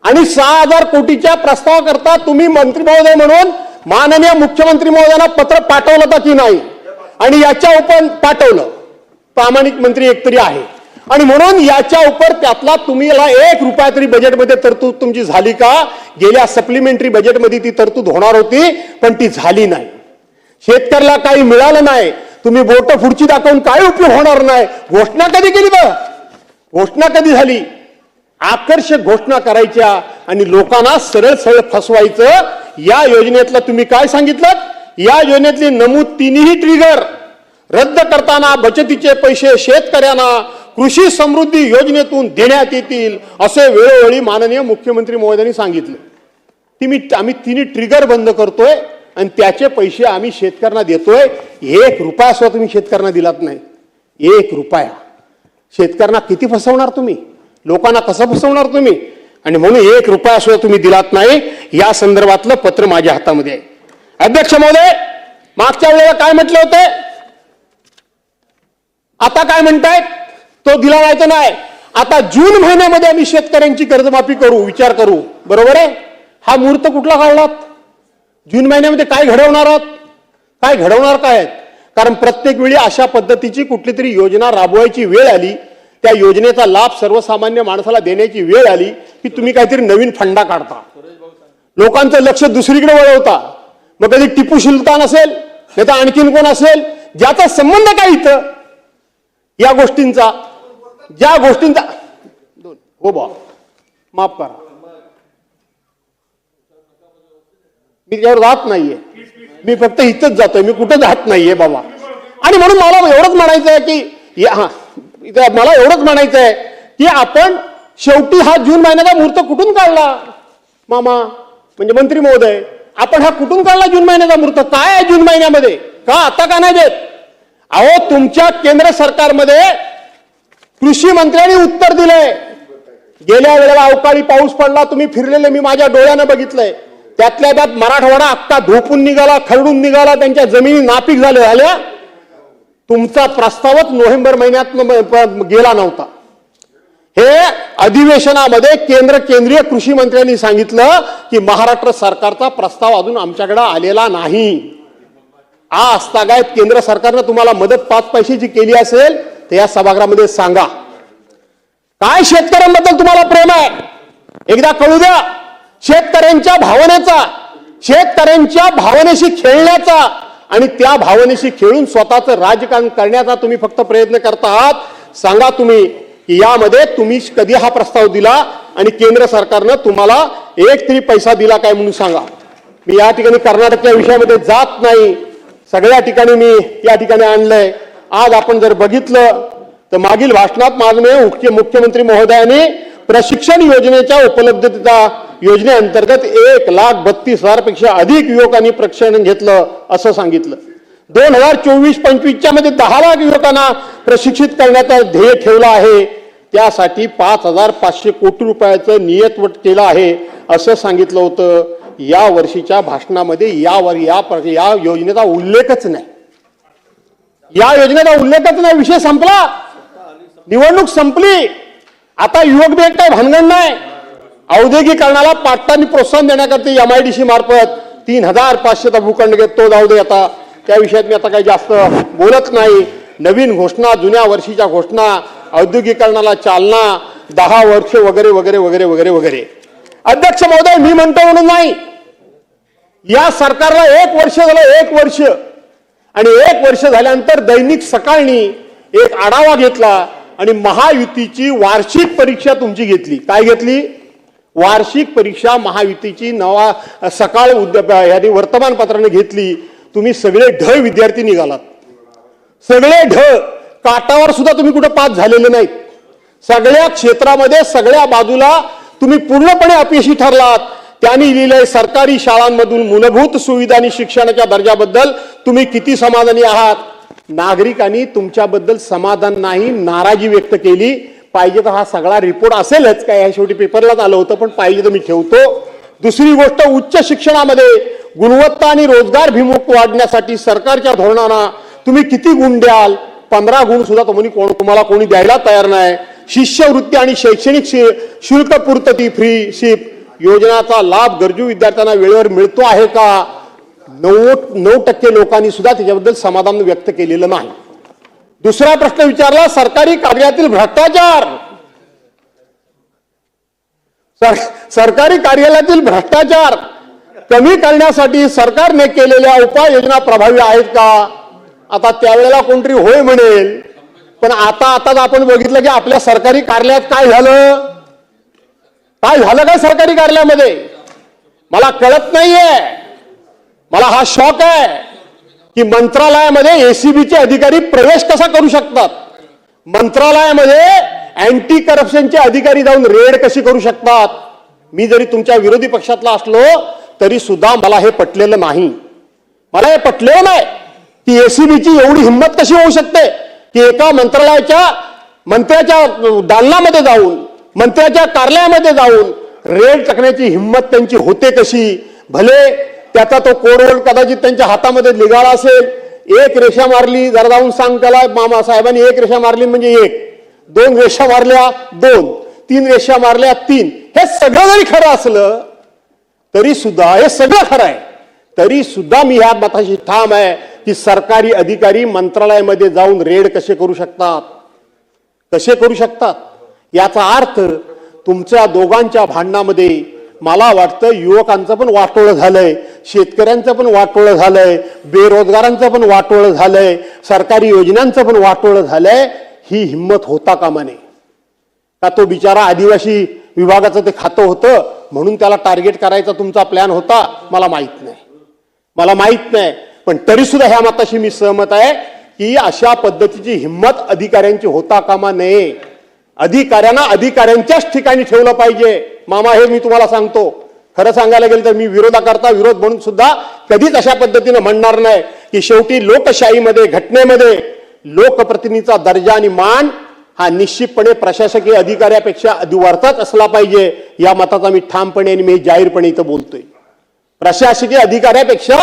आणि 6,000 कोटीच्या प्रस्तावाकरता तुम्ही मंत्री महोदय म्हणून माननीय मुख्यमंत्री महोदयांना पत्र पाठवलं होतं की नाही? आणि याच्या उपर पाठवलं, प्रामाणिक मंत्री एकतरी आहे, आणि म्हणून याच्या उपर त्यातला तुम्ही 1 रुपया तरी बजेटमध्ये तरतूद तुमची झाली का? गेल्या सप्लिमेंटरी बजेटमध्ये ती तरतूद होणार होती, पण ती झाली नाही. शेतकऱ्याला काही मिळालं नाही. तुम्ही बोट पुढची दाखवून काही उपयोग होणार नाही. घोषणा कधी केली? घोषणा कधी झाली? आकर्षक घोषणा करायच्या आणि लोकांना सरळ सरळ फसवायचं. या योजनेतलं तुम्ही काय सांगितलं? या योजनेतली नमूद 3ही ट्रिगर रद्द करताना बचतीचे पैसे शेतकऱ्यांना कृषी समृद्धी योजनेतून देण्यात येतील असे वेळोवेळी माननीय मुख्यमंत्री महोदयांनी सांगितलं. आम्ही 3ही ट्रिगर बंद करतोय आणि त्याचे पैसे आम्ही शेतकऱ्यांना देतोय. 1 रुपया सुद्धा तुम्ही शेतकऱ्यांना दिलात नाही. 1 रुपया. शेतकऱ्यांना किती फसवणार तुम्ही? लोकांना कसं फसवणार तुम्ही? आणि म्हणून 1 रुपया सुद्धा तुम्ही दिलात नाही. या संदर्भातलं पत्र माझ्या हातामध्ये आहे. अध्यक्ष महोदय, मागच्या वेळेला काय म्हटले होते, आता काय म्हणतायत? तो दिला नाही तर नाही. आता जून महिन्यामध्ये आम्ही शेतकऱ्यांची कर्जमाफी करू, विचार करू, बरोबर आहे. हा मुहूर्त कुठला काढलात? जून महिन्यामध्ये काय घडवणार आहात? काय घडवणार काय आहेत? कारण प्रत्येक वेळी अशा पद्धतीची कुठली तरी योजना राबवायची वेळ आली, त्या योजनेचा लाभ सर्वसामान्य माणसाला देण्याची वेळ आली की तुम्ही काहीतरी नवीन फंडा काढता, लोकांचं लक्ष दुसरीकडे वळवता. मग कधी टिपू सुलतान असेल, नाही तर आणखीन कोण असेल, ज्याचा संबंध काय इथं या गोष्टींचा, ज्या गोष्टींचा हो बा माफ करा, मी त्यावर जात नाहीये, मी फक्त इथंच जातोय, मी कुठं जात नाहीये बाबा. आणि म्हणून मला एवढंच म्हणायचं आहे की मला एवढंच म्हणायचं आहे की आपण शेवटी हा जून महिन्याचा मुहूर्त कुठून काढला मामा, म्हणजे मंत्री महोदय, आपण हा कुठून काढला जून महिन्याचा मुहूर्त? काय आहे जून महिन्यामध्ये? का आता का नाही देत? अहो, तुमच्या केंद्र सरकारमध्ये कृषी मंत्र्यांनी उत्तर दिलंय. गेल्या वेळेला अवकाळी पाऊस पडला, तुम्ही फिरलेले मी माझ्या डोळ्यानं बघितलंय. त्यातल्या त्यात मराठवाडा अख्खा धोपून निघाला, खरडून निघाला, त्यांच्या जमिनी नापीक झाल्या. तुमचा प्रस्तावच नोव्हेंबर महिन्यात गेला नव्हता. हे अधिवेशनामध्ये केंद्रीय कृषी मंत्र्यांनी सांगितलं की महाराष्ट्र सरकारचा प्रस्ताव अजून आमच्याकडे आलेला नाही. आजतागायत केंद्र सरकारनं तुम्हाला मदत 5 पैशाची केली असेल तर या सभागृहामध्ये सांगा. काय शेतकऱ्यांबद्दल तुम्हाला प्रेम आहे? एकदा कळू द्या. शेतकऱ्यांच्या भावनेचा, शेतकऱ्यांच्या भावनेशी खेळण्याचा आणि त्या भावनेशी खेळून स्वतःचं राजकारण करण्याचा तुम्ही फक्त प्रयत्न करता आहात. सांगा तुम्ही की यामध्ये तुम्ही कधी हा प्रस्ताव दिला आणि केंद्र सरकारनं तुम्हाला एक तरी पैसा दिला काय म्हणून सांगा. मी या ठिकाणी कर्नाटकच्या विषयामध्ये जात नाही, सगळ्या ठिकाणी मी या ठिकाणी आणलंय. आज आपण जर बघितलं तर मागील भाषणात माननीय मुख्यमंत्री महोदयांनी प्रशिक्षण योजनेच्या उपलब्धतेचा योजनेअंतर्गत 1,32,000 पेक्षा अधिक युवकांनी प्रशिक्षण घेतलं असं सांगितलं. 2024-25 मध्ये 10 लाख युवकांना प्रशिक्षित करण्याचा ध्येय ठेवला आहे. त्यासाठी 5,500 कोटी रुपयाचं नियतवट केलं आहे असं सांगितलं होतं. या वर्षीच्या भाषणामध्ये या योजनेचा उल्लेखच नाही. या योजनेचा उल्लेखच नाही. विषय संपला, निवडणूक संपली. आता युवक बँक काय भानगड नाही. औद्योगिकरणाला पाटलांनी प्रोत्साहन देण्याकरता MIDC मार्फत 3,500चा भूखंड घेत, तो जाऊ दे. आता त्या विषयात मी आता काही जास्त बोलत नाही. नवीन घोषणा, जुन्या वर्षीच्या घोषणा, औद्योगिकरणाला चालना, 10 वर्ष वगैरे वगैरे वगैरे वगैरे वगैरे. अध्यक्ष महोदय, मी म्हणतो म्हणून नाही, या सरकारला 1 वर्ष झालं, 1 वर्ष. आणि 1 वर्ष झाल्यानंतर दैनिक सकाळनी एक आढावा घेतला आणि महायुतीची वार्षिक परीक्षा तुमची घेतली. काय घेतली? वार्षिक परीक्षा महायुतीची सकाळ यांनी वर्तमानपत्राने घेतली. तुम्ही सगळे ढ विद्यार्थी निघालात, सगळे ढ. काटावर सुद्धा तुम्ही कुठे पास झालेले नाहीत. सगळ्या क्षेत्रामध्ये सगळ्या बाजूला तुम्ही पूर्णपणे अपयशी ठरलात. त्यांनी लिहिलंय, सरकारी शाळांमधून मूलभूत सुविधा आणि शिक्षणाच्या दर्जाबद्दल तुम्ही किती समाधानी आहात. नागरिकांनी तुमच्याबद्दल समाधान नाही, नाराजी व्यक्त केली. पाहिजे तर हा सगळा रिपोर्ट असेलच, काय ह्या शेवटी पेपरलाच आलं होतं, पण पाहिजे तर मी ठेवतो. दुसरी गोष्ट, उच्च शिक्षणामध्ये गुणवत्ता आणि रोजगार भिमुख वाढण्यासाठी सरकारच्या धोरणांना तुम्ही किती गुण द्याल? 15 गुण सुद्धा तुम्हाला कोणी द्यायला तयार नाही. शिष्यवृत्ती आणि शैक्षणिक शुल्क पूर्तती फ्री शिप योजनाचा लाभ गरजू विद्यार्थ्यांना वेळेवर मिळतो आहे का? 9% लोकांनी सुद्धा त्याच्याबद्दल समाधान व्यक्त केलेलं नाही. दुसरा प्रश्न विचारला, सरकारी कार्यालयातील भ्रष्टाचार. सरकारी कार्यालयातील भ्रष्टाचार कमी करण्यासाठी सरकारने केलेल्या उपाययोजना प्रभावी आहेत का? आता त्यावेळेला कोणतरी होय म्हणेल, पण आता आपण बघितलं की आपल्या सरकारी कार्यालयात काय झालं. काय झालं काय सरकारी कार्यालयामध्ये मला कळत नाहीये. मला हा शॉक आहे की मंत्रालयामध्ये ACBचे अधिकारी प्रवेश कसा करू शकतात. मंत्रालयामध्ये अँटी करप्शनचे अधिकारी जाऊन रेड कशी करू शकतात. मी जरी तुमच्या विरोधी पक्षातला असलो तरी सुद्धा मला हे पटलेलं नाही. मला हे पटलेलं नाही की ACBची एवढी हिंमत कशी होऊ शकते की एका मंत्र्याच्या दालनामध्ये जाऊन, मंत्र्याच्या कार्यालयामध्ये जाऊन रेड टाकण्याची हिंमत त्यांची होते कशी. भले त्याचा तो कोडवर्ड कदाचित त्यांच्या हातामध्ये निघाला असेल. 1 रेषा मारली, जरा जाऊन सांग त्याला, मामा साहेबांनी 1 रेषा मारली म्हणजे 1, 2 रेषा मारल्या 2, 3 रेषा मारल्या 3, हे सगळं जरी खरं असलं तरी सुद्धा, हे सगळं खरं आहे तरी सुद्धा मी ह्या मताशी ठाम आहे की सरकारी अधिकारी मंत्रालयामध्ये जाऊन रेड कसे करू शकतात, कसे करू शकतात. याचा अर्थ तुमच्या दोघांच्या भांडणामध्ये मला वाटतं युवकांचं पण वाटोळं झालंय, शेतकऱ्यांचं पण वाटोळं झालंय, बेरोजगारांचं पण वाटोळं झालंय, सरकारी योजनांचं पण वाटोळं झालंय. ही हिंमत होता कामा नये. का तो बिचारा आदिवासी विभागाचं ते खातं होतं म्हणून त्याला टार्गेट करायचा तुमचा प्लॅन होता, मला माहित नाही, मला माहित नाही. पण तरी सुद्धा ह्या मताशी मी सहमत आहे की अशा पद्धतीची हिंमत अधिकाऱ्यांची होता कामा नये. अधिकाऱ्यांना अधिकाऱ्यांच्याच ठिकाणी ठेवलं पाहिजे. मामा, हे मी तुम्हाला सांगतो, खरं सांगायला गेलं तर मी विरोधाकरता विरोध म्हणून सुद्धा कधीच अशा पद्धतीनं म्हणणार नाही की शेवटी लोकशाहीमध्ये, घटनेमध्ये लोकप्रतिनिधीचा दर्जा आणि मान हा निश्चितपणे प्रशासकीय अधिकाऱ्यापेक्षा वरचाच असला पाहिजे. या मताचा मी ठामपणे आणि मी जाहीरपणे इथं बोलतोय. प्रशासकीय अधिकाऱ्यापेक्षा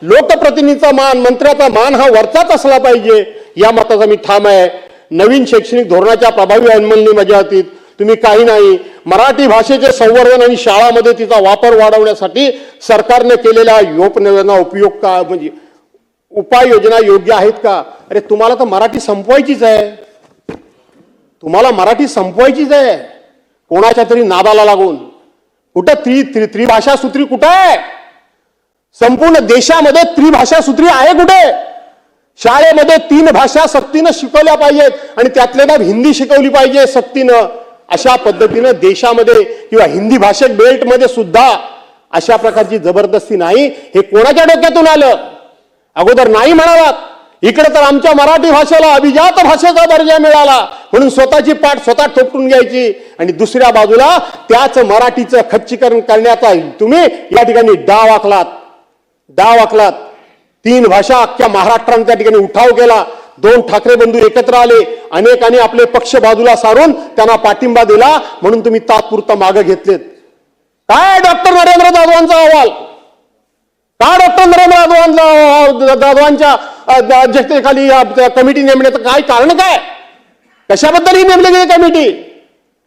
लोकप्रतिनिधीचा मान, मंत्र्याचा मान हा वरचाच असला पाहिजे. या मताचा मी ठाम आहे. नवीन शैक्षणिक धोरणाच्या प्रभावी अंमलबजावणीत तुम्ही काही नाही, मराठी भाषेचे संवर्धन आणि शाळांमध्ये तिचा वापर वाढवण्यासाठी सरकारने केलेल्या योजना उपयोग का, म्हणजे उपाययोजना योग्य आहेत का? अरे तुम्हाला तर मराठी संपवायचीच आहे, तुम्हाला मराठी संपवायचीच आहे. कोणाच्या तरी नादाला लागून कुठं त्रिभाषा सूत्री कुठं आहे? संपूर्ण देशामध्ये त्रिभाषा सूत्री आहे कुठे? शाळेमध्ये 3 भाषा सक्तीनं शिकवल्या पाहिजेत आणि त्यातल्या त्यात हिंदी शिकवली पाहिजे सक्तीनं. अशा पद्धतीनं देशामध्ये किंवा हिंदी भाषक बेल्टमध्ये सुद्धा अशा प्रकारची जबरदस्ती नाही. हे कोणाच्या डोक्यातून आलं? अगोदर नाही म्हणालात, इकडे तर आमच्या मराठी भाषेला अभिजात भाषेचा दर्जा मिळाला म्हणून स्वतःची पाठ स्वतः ठोकून घ्यायची आणि दुसऱ्या बाजूला त्याच मराठीचं खच्चीकरण करण्याचा तुम्ही या ठिकाणी डाव आखलात. 3 भाषा अख्ख्या महाराष्ट्राने त्या ठिकाणी उठाव केला. 2 ठाकरे बंधू एकत्र आले, अनेकांनी आपले पक्ष बाजूला सारून त्यांना पाठिंबा दिला म्हणून तुम्ही तात्पुरता मागे घेतलेत. काय डॉक्टर नरेंद्र जाधवांचा अहवाल? का डॉक्टर नरेंद्र जाधवांच्या अध्यक्षतेखाली कमिटी नेमण्याचं काय कारण? काय कशाबद्दल ही नेमली गेली कमिटी?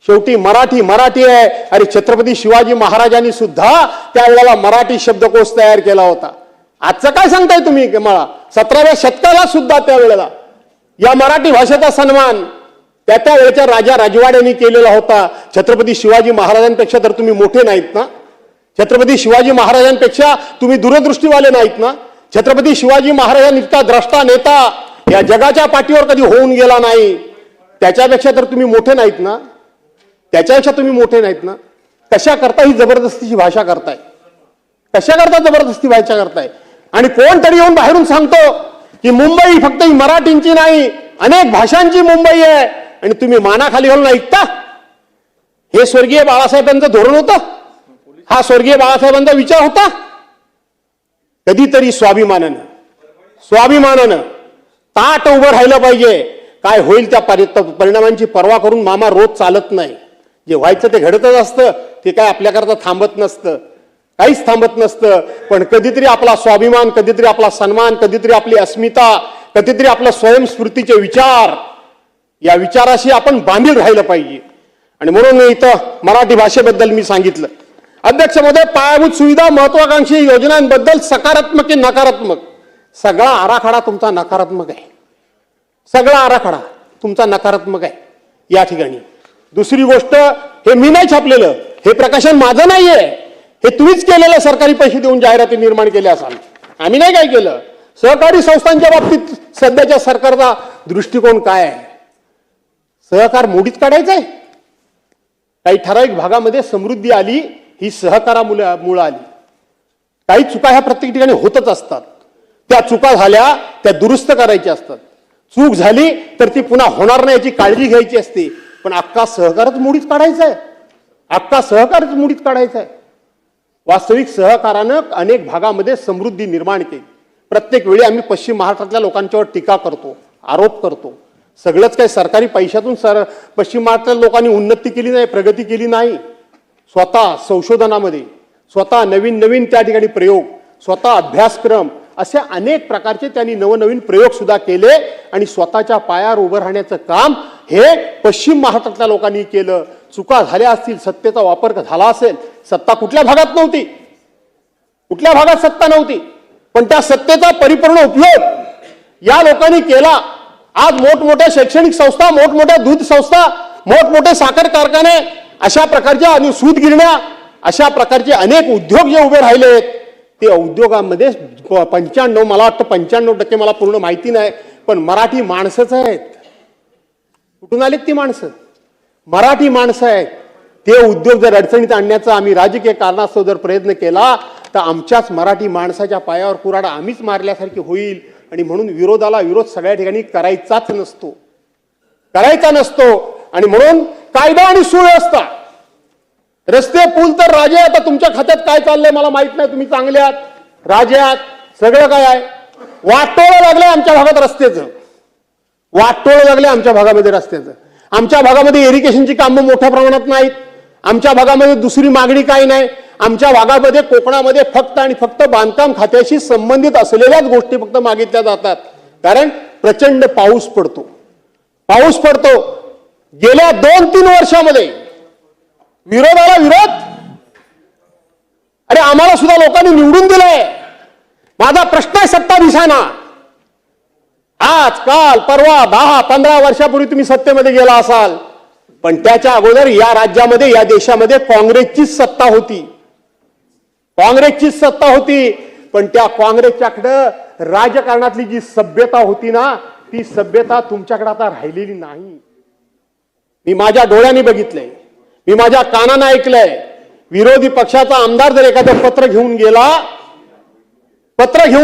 शेवटी मराठी आहे. अरे छत्रपती शिवाजी महाराजांनी सुद्धा त्यावेळेला मराठी शब्दकोश तयार केला होता. आजचं काय सांगताय तुम्ही? मला 17व्या शतकाला सुद्धा त्यावेळेला या मराठी भाषेचा सन्मान त्या वेळेच्या राजा राजवाड्यांनी केलेला होता. छत्रपती शिवाजी महाराजांपेक्षा तर तुम्ही मोठे नाहीत ना? छत्रपती शिवाजी महाराजांपेक्षा तुम्ही दूरदृष्टीवाले नाहीत ना? छत्रपती शिवाजी महाराजांइतका द्रष्टा नेता या जगाच्या पाठीवर कधी होऊन गेला नाही. त्याच्यापेक्षा तर तुम्ही मोठे नाहीत ना? त्याच्यापेक्षा तुम्ही मोठे नाहीत ना? कशा करता ही जबरदस्तीची भाषा करताय? कशा करता जबरदस्ती भाषा करताय? आणि कोण तरी येऊन बाहेरून सांगतो की मुंबई फक्त ही मराठींची नाही, अनेक भाषांची मुंबई आहे आणि तुम्ही मानाखाली घालून ऐकता? हे स्वर्गीय बाळासाहेबांचं धोरण होतं? हा स्वर्गीय बाळासाहेबांचा विचार होता? कधीतरी स्वाभिमानानं ताट उभं राहिलं पाहिजे. काय होईल त्या परिणामांची पर्वा करून मामा रोज चालत नाही. जे व्हायचं ते घडतच असतं, ते काय आपल्याकरता थांबत नसतं, काहीच थांबत नसतं. पण कधीतरी आपला स्वाभिमान, कधीतरी आपला सन्मान, कधीतरी आपली अस्मिता, कधीतरी आपलं स्वयंस्फूर्तीचे विचार, या विचाराशी आपण बांधील राहिलं पाहिजे. आणि म्हणून इथं मराठी भाषेबद्दल मी सांगितलं. अध्यक्ष महोदय, पायाभूत सुविधा, महत्वाकांक्षी योजनांबद्दल सकारात्मक की नकारात्मक? सगळा आराखडा तुमचा नकारात्मक आहे. सगळा आराखडा तुमचा नकारात्मक आहे या ठिकाणी. दुसरी गोष्ट, हे मी नाही छापलेलं, हे प्रकाशन माझं नाहीये, हे तुम्हीच केलेलं. सरकारी पैसे देऊन जाहिराती निर्माण केल्या असाल, आम्ही नाही काय केलं. सहकारी संस्थांच्या बाबतीत सध्याच्या सरकारचा दृष्टिकोन काय आहे? सहकार मोडीत काढायचा आहे. काही ठराविक भागामध्ये समृद्धी आली, ही सहकारामुळे आली. काही चुका ह्या प्रत्येक ठिकाणी होतच असतात. त्या चुका झाल्या त्या दुरुस्त करायच्या असतात. चूक झाली तर ती पुन्हा होणार नाही याची काळजी घ्यायची असते. पण अख्खा सहकारच मोडीत काढायचा आहे, अख्खा सहकारच मोडीत काढायचा आहे. वास्तविक सहकारानं अनेक भागामध्ये समृद्धी निर्माण केली. प्रत्येक वेळी आम्ही पश्चिम महाराष्ट्रातल्या लोकांच्यावर टीका करतो, आरोप करतो. सगळंच काही सरकारी पैशातून पश्चिम महाराष्ट्रातल्या लोकांनी उन्नती केली नाही, प्रगती केली नाही. स्वतः संशोधनामध्ये, स्वतः नवीन त्या ठिकाणी प्रयोग, स्वतः अभ्यासक्रम, असे अनेक प्रकारचे त्यांनी नवनवीन प्रयोग सुद्धा केले आणि स्वतःच्या पायावर उभं राहण्याचं काम हे पश्चिम महाराष्ट्रातल्या लोकांनी केलं. चुका झाल्या असतील, सत्तेचा वापर झाला असेल. सत्ता कुठल्या भागात नव्हती, कुठल्या भागात सत्ता नव्हती, पण त्या सत्तेचा परिपूर्ण उपयोग या लोकांनी केला. आज मोठमोठ्या शैक्षणिक संस्था, मोठमोठ्या दूध संस्था, मोठमोठे साखर कारखाने, अशा प्रकारच्या आणि सूत गिरण्या, अशा प्रकारचे अनेक उद्योग जे उभे राहिलेत, ते उद्योगांमध्ये 95, मला वाटतं 95%, मला पूर्ण माहिती नाही, पण मराठी माणसंच आहेत. कुठून आलीत ती माणसं? मराठी माणसं आहेत. ते उद्योग जर अडचणीत आणण्याचा आम्ही राजकीय कारणास्तव जर प्रयत्न केला तर आमच्याच मराठी माणसाच्या पायावर कुऱ्हाड आम्हीच मारल्यासारखी होईल. आणि म्हणून विरोधाला विरोध सगळ्या ठिकाणी करायचाच नसतो, करायचा नसतो. आणि म्हणून कायदा आणि सुव्यवस्था, रस्ते पूल तर राजे. आता तुमच्या खात्यात काय चाललंय मला माहित नाही, तुम्ही चांगले आहात, राजे आहात, सगळं काय आहे. वाटोळं लागलंय आमच्या भागात रस्त्याचं, वाटोळं लागलंय आमच्या भागामध्ये रस्त्याचं. आमच्या भागामध्ये इरिगेशनची कामं मोठ्या प्रमाणात नाहीत. आमच्या भागामध्ये दुसरी मागणी काही नाही. आमच्या भागामध्ये, कोकणामध्ये फक्त आणि फक्त बांधकाम खात्याशी संबंधित असलेल्याच गोष्टी फक्त मागितल्या जातात. कारण प्रचंड पाऊस पडतो, पाऊस पडतो. गेल्या 2-3 वर्षामध्ये विरोधाला विरोध. अरे आम्हाला सुद्धा लोकांनी निवडून दिलंय. माझा प्रश्न आहे सत्ता दिसाना. आज, काल, परवा, 10-15 वर्षापूर्वी तुम्ही सत्तेमध्ये गेला असाल, पण त्याच्या अगोदर या राज्यामध्ये, या देशामध्ये काँग्रेसचीच सत्ता होती, काँग्रेसचीच सत्ता होती. पण त्या काँग्रेसच्याकडं राजकारणातली जी सभ्यता होती ना, ती सभ्यता तुमच्याकडे आता राहिलेली नाही. मी माझ्या डोळ्यांनी बघितलंय, मी माझ्या कानानं ऐकलंय. विरोधी पक्षाचा आमदार जर एखादं पत्र घेऊन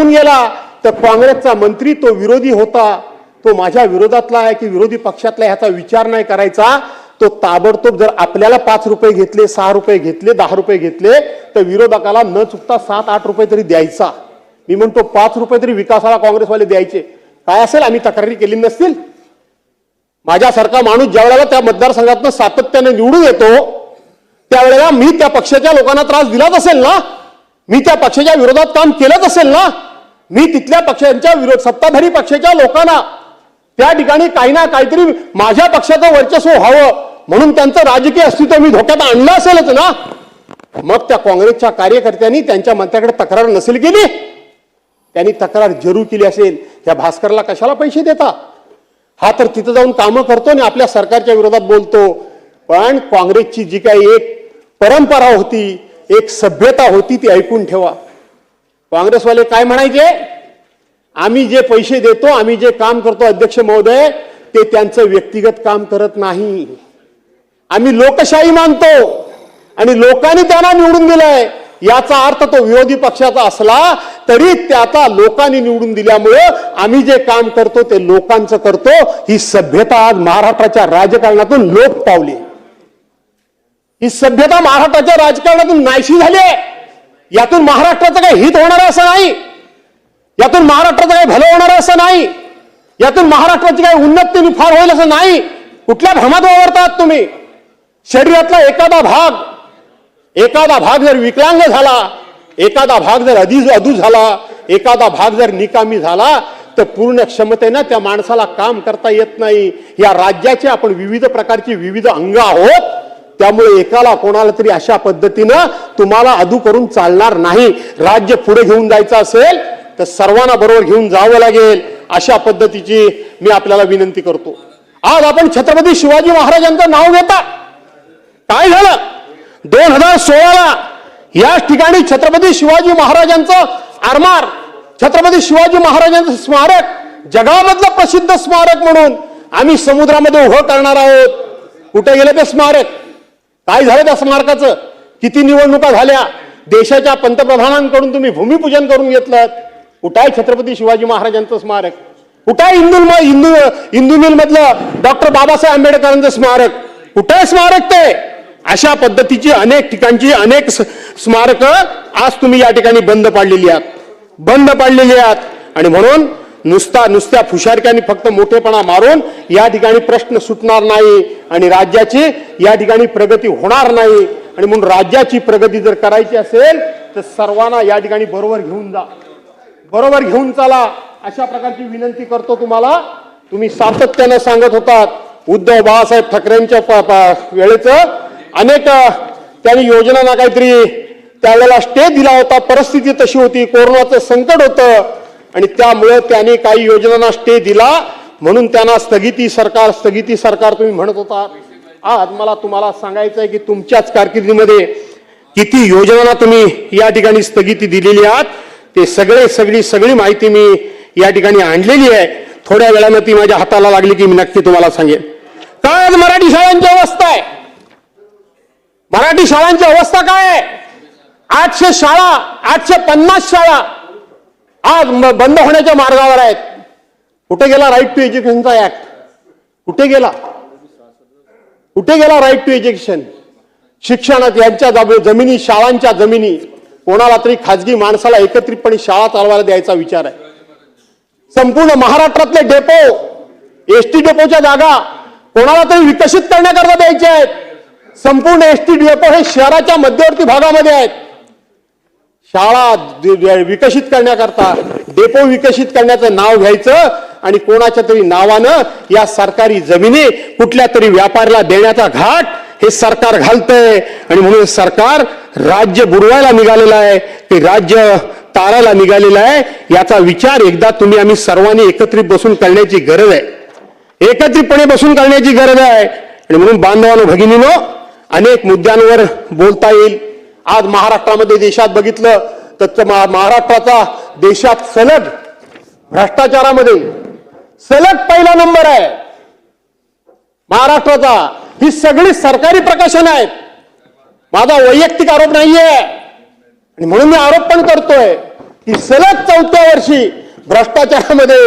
गेला तर काँग्रेसचा मंत्री, तो विरोधी होता, तो माझ्या विरोधातला आहे की विरोधी पक्षातला, ह्याचा विचार नाही करायचा. तो ताबडतोब जर आपल्याला 5 रुपये घेतले, 6 रुपये घेतले, 10 रुपये घेतले, तर विरोधकाला न चुकता 7-8 रुपये तरी द्यायचा. मी म्हणतो 5 रुपये तरी विकासाला काँग्रेसवाले द्यायचे. काय असेल, आम्ही तक्रारी केली नसतील. माझ्यासारखा माणूस ज्या वेळेला त्या मतदारसंघातनं सातत्याने निवडून येतो, त्यावेळेला मी त्या पक्षाच्या लोकांना त्रास दिलाच असेल ना, मी त्या पक्षाच्या विरोधात काम केलंच असेल ना, मी तिथल्या पक्षांच्या सत्ताधारी पक्षाच्या लोकांना त्या ठिकाणी काही ना काहीतरी माझ्या पक्षाचं वर्चस्व व्हावं म्हणून त्यांचं राजकीय अस्तित्व मी धोक्यात आणलं असेलच ना. मग त्या काँग्रेसच्या कार्यकर्त्यांनी त्यांच्या मंत्र्याकडे तक्रार नसेल केली, त्यांनी तक्रार जरूर केली असेल. त्या भास्करला कशाला पैसे देता? हा तर तिथं जाऊन कामं करतो आणि आपल्या सरकारच्या विरोधात बोलतो. पण काँग्रेसची जी काही एक परंपरा होती, एक सभ्यता होती, ती ऐकून ठेवा. काँग्रेसवाले काय म्हणायचे? आम्ही जे पैसे देतो, आम्ही जे काम करतो अध्यक्ष महोदय, ते त्यांचं व्यक्तिगत काम करत नाही. आम्ही लोकशाही मानतो आणि लोकांनी त्यांना निवडून दिलंय. याचा अर्थ तो विरोधी पक्षाचा असला तरी त्याचा लोकांनी निवडून दिल्यामुळं आम्ही जे काम करतो ते लोकांचं करतो. ही सभ्यता आज महाराष्ट्राच्या राजकारणातून लोप पावली. ही सभ्यता महाराष्ट्राच्या राजकारणातून नाहीशी झाली आहे. यातून महाराष्ट्राचं काही हित होणार असं नाही, यातून महाराष्ट्राचं काही भलं होणार असं नाही, यातून महाराष्ट्राची काही उन्नती फार होईल असं नाही. कुठल्या भ्रमात वावरतात तुम्ही? शरीरातला एखादा भाग जर विकलांग झाला, एखादा भाग जर अधू झाला, एखादा भाग जर निकामी झाला, तर पूर्ण क्षमतेनं त्या माणसाला काम करता येत नाही. या राज्याचे आपण विविध प्रकारची विविध अंग आहोत, त्यामुळे एकाला कोणाला तरी अशा पद्धतीनं तुम्हाला अधू करून चालणार नाही. राज्य पुढे घेऊन जायचं असेल तर सर्वांना बरोबर घेऊन जावं लागेल. अशा पद्धतीची मी आपल्याला विनंती करतो. आज आपण छत्रपती शिवाजी महाराजांचं नाव घेता. काय झालं? 2016ला या ठिकाणी छत्रपती शिवाजी महाराजांचं आरमार, छत्रपती शिवाजी महाराजांचं स्मारक, जगामधलं प्रसिद्ध स्मारक म्हणून आम्ही समुद्रामध्ये उभं करणार आहोत. कुठे गेलं ते स्मारक? काय झालं त्या स्मारकाचं? किती निवडणुका झाल्या? देशाच्या पंतप्रधानांकडून तुम्ही भूमिपूजन करून घेतलं. कुठं आहे छत्रपती शिवाजी महाराजांचं स्मारक? कुठं आहे इंदू मिल मधलं डॉक्टर बाबासाहेब आंबेडकरांचं स्मारक? कुठं आहे स्मारक ते? अशा पद्धतीची अनेक ठिकाणची अनेक स्मारक आज तुम्ही या ठिकाणी बंद पाडलेली आहात. आणि म्हणून नुसत्या फुशारक्यांनी फक्त मोठेपणा मारून या ठिकाणी प्रश्न सुटणार नाही आणि राज्याची या ठिकाणी प्रगती होणार नाही. आणि म्हणून राज्याची प्रगती जर करायची असेल तर सर्वांना या ठिकाणी बरोबर घेऊन जा, बरोबर घेऊन चला, अशा प्रकारची विनंती करतो तुम्हाला. तुम्ही सातत्यानं सांगत होतात उद्धव बाळासाहेब ठाकरेंच्या वेळेचं अनेक त्यांनी योजनांना काहीतरी त्यावेळेला स्टे दिला होता. परिस्थिती तशी होती, कोरोनाचं संकट होतं आणि त्यामुळे त्यांनी काही योजनांना स्टे दिला म्हणून त्यांना स्थगिती सरकार तुम्ही म्हणत होता. आज मला तुम्हाला सांगायचं आहे की तुमच्याच कारकिर्दीमध्ये किती योजनांना तुम्ही या ठिकाणी स्थगिती दिलेली आहात ते सगळी माहिती मी या ठिकाणी आणलेली आहे. थोड्या वेळानं ती माझ्या हाताला लागली की मी नक्की तुम्हाला सांगेन. काय आज मराठी शाळांची अवस्था आहे? मराठी शाळांची अवस्था काय आहे? 800 शाळा 850 शाळा आज बंद होण्याच्या मार्गावर आहेत. कुठे गेला राईट टू एज्युकेशनचा ऍक्ट? कुठे गेला राईट टू एज्युकेशन? शिक्षणात यांच्या जमिनी, शाळांच्या जमिनी कोणाला तरी खाजगी माणसाला एकत्रितपणे शाळा चालवायला द्यायचा विचार आहे. संपूर्ण महाराष्ट्रातले डेपो, एसटी डेपोच्या जागा कोणाला तरी विकसित करण्याकरता द्यायचे आहेत. संपूर्ण एसटी डेपो हे शहराच्या मध्यवर्ती भागामध्ये आहेत. शाळा विकसित करण्याकरता डेपो विकसित करण्याचं नाव घ्यायचं आणि कोणाच्या तरी नावानं या सरकारी जमिनी कुठल्या तरी व्यापाऱ्याला देण्याचा घाट हे सरकार घालतंय. आणि म्हणून सरकार राज्य बुडवायला निघालेलं आहे, ते राज्य तारायला निघालेलं आहे. याचा विचार एकदा तुम्ही आम्ही सर्वांनी एकत्रित बसून करण्याची गरज आहे. एकत्रितपणे बसून करण्याची गरज आहे. आणि म्हणून बांधवांनो, भगिनीनो, अनेक मुद्द्यांवर बोलता येईल. आज महाराष्ट्रामध्ये देशात बघितलं तर महाराष्ट्राचा देशात सलग भ्रष्टाचारामध्ये सलग पहिला नंबर आहे महाराष्ट्राचा. ही सगळी सरकारी प्रकाशन आहेत. माझा वैयक्तिक आरोप नाहीये आणि म्हणून मी आरोप पण करतोय की सलग 4थ्या वर्षी भ्रष्टाचारामध्ये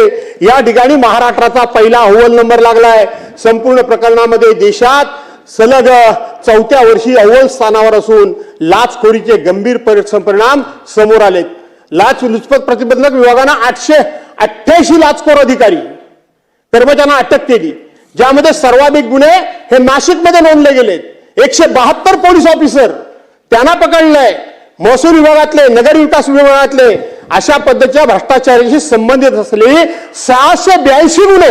या ठिकाणी महाराष्ट्राचा पहिला अव्वल नंबर लागलाय. संपूर्ण प्रकरणामध्ये देशात सलग 4थ्या वर्षी अव्वल स्थानावर असून लाचखोरीचे गंभीर परिणाम समोर आलेत. लाचलुचपत प्रतिबंधक विभागानं 888 लाचखोर अधिकारी कर्मचाऱ्यांना अटक केली, ज्यामध्ये सर्वाधिक गुन्हे हे नाशिकमध्ये नोंदले गेलेत. 172 पोलीस ऑफिसर त्यांना पकडलंय. महसूल विभागातले, नगर विकास विभागातले अशा पद्धतीच्या भ्रष्टाचाराशी संबंधित असलेली 682 गुन्हे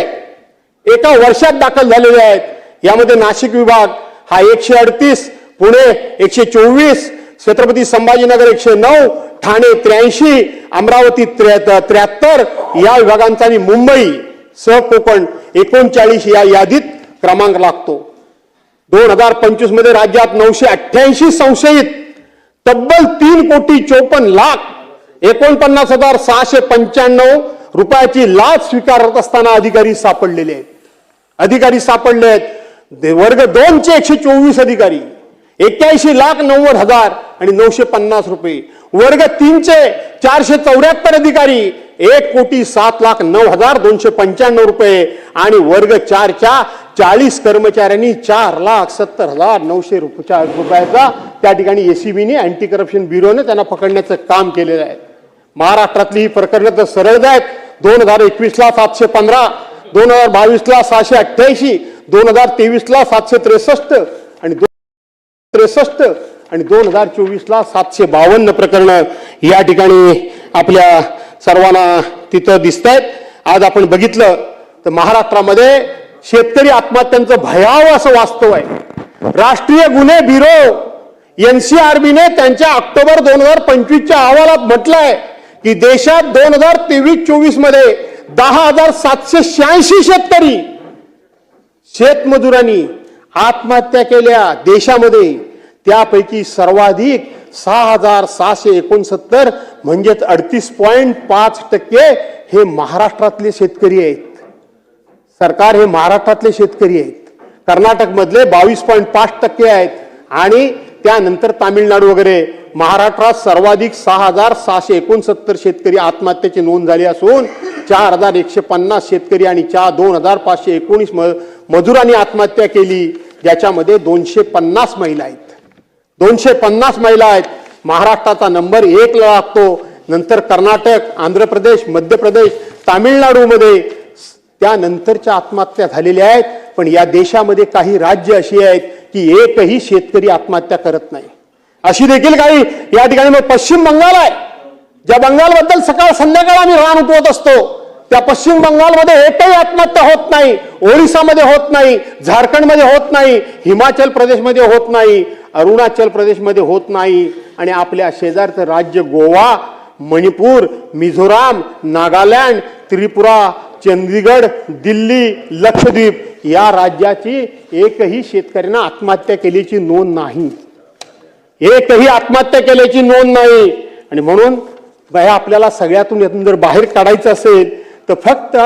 एका वर्षात दाखल झालेले आहेत. यामध्ये नाशिक विभाग हा 138, पुणे 124, छत्रपती संभाजीनगर 109, ठाणे 83, अमरावती 73 या विभागांचा आणि मुंबई सह कोकण 39 या यादीत क्रमांक लागतो. 2025 मध्ये राज्यात 988 संशयित तब्बल 3,54,49,695 रुपयाची लाच स्वीकारत असताना अधिकारी सापडलेले आहेत. वर्ग 2 चे 124 अधिकारी 81,90,000 आणि 950 रुपये. वर्ग 3 चे 474 अधिकारी 1,07,09,295 रुपये आणि वर्ग 4 च्या 40 कर्मचाऱ्यांनी 4,70,900 रुपयाचा त्या ठिकाणी एसीबीने अँटी करप्शन ब्युरोने त्यांना पकडण्याचं काम केलेलं आहे. महाराष्ट्रातली ही प्रकरणं तर सरळ आहेत. 2021ला 715, 2022ला 688, 2023ला 763 आणि 2024ला 752 प्रकरणं या ठिकाणी आपल्या सर्वांना तिथं दिसत आहेत. आज आपण बघितलं तर महाराष्ट्रामध्ये शेतकरी आत्महत्यांचं भयावह असं वास्तव आहे. राष्ट्रीय गुन्हे ब्युरो एनसीआरबीने त्यांच्या ऑक्टोबर 2025च्या अहवालात म्हटलंय की देशात 2023-24 मध्ये 10,786 शेतकरी शेतमजुरांनी आत्महत्या केल्या देशामध्ये. त्यापैकी सर्वाधिक 6,669 म्हणजेच 38.5% हे महाराष्ट्रातले शेतकरी आहेत. सरकार हे महाराष्ट्रातले शेतकरी आहेत. कर्नाटक मधले 22.5% आहेत आणि त्यानंतर तामिळनाडू वगैरे. महाराष्ट्रात सर्वाधिक 6,669 शेतकरी आत्महत्येची नोंद झाली असून 4,150 शेतकरी आणि 2,519 मजुरांनी आत्महत्या केली, ज्याच्यामध्ये 250 महिला आहेत. 250 महिला आहेत. महाराष्ट्राचा नंबर 1 ला लागतो. नंतर कर्नाटक, आंध्र प्रदेश, मध्य प्रदेश, तामिळनाडूमध्ये त्यानंतरच्या आत्महत्या झालेल्या आहेत. पण या देशामध्ये काही राज्य अशी आहेत की एकही शेतकरी आत्महत्या करत नाही. अशी देखील काही या ठिकाणी मग पश्चिम बंगाल आहे, ज्या बंगालबद्दल सकाळ संध्याकाळ आम्ही रान उठवत असतो. त्या पश्चिम बंगालमध्ये एकही आत्महत्या होत नाही, ओरिसामध्ये होत नाही, झारखंडमध्ये होत नाही, हिमाचल प्रदेशमध्ये होत नाही, अरुणाचल प्रदेशमध्ये होत नाही, आणि आपल्या शेजारचं राज्य गोवा, मणिपूर, मिझोराम, नागालँड, त्रिपुरा, चंदीगड, दिल्ली, लक्षद्वीप या राज्याची एकही शेतकऱ्यांना आत्महत्या केल्याची नोंद नाही, एकही आत्महत्या केल्याची नोंद नाही. आणि म्हणून बाया आपल्याला सगळ्यातून यातून जर बाहेर काढायचं असेल तर फक्त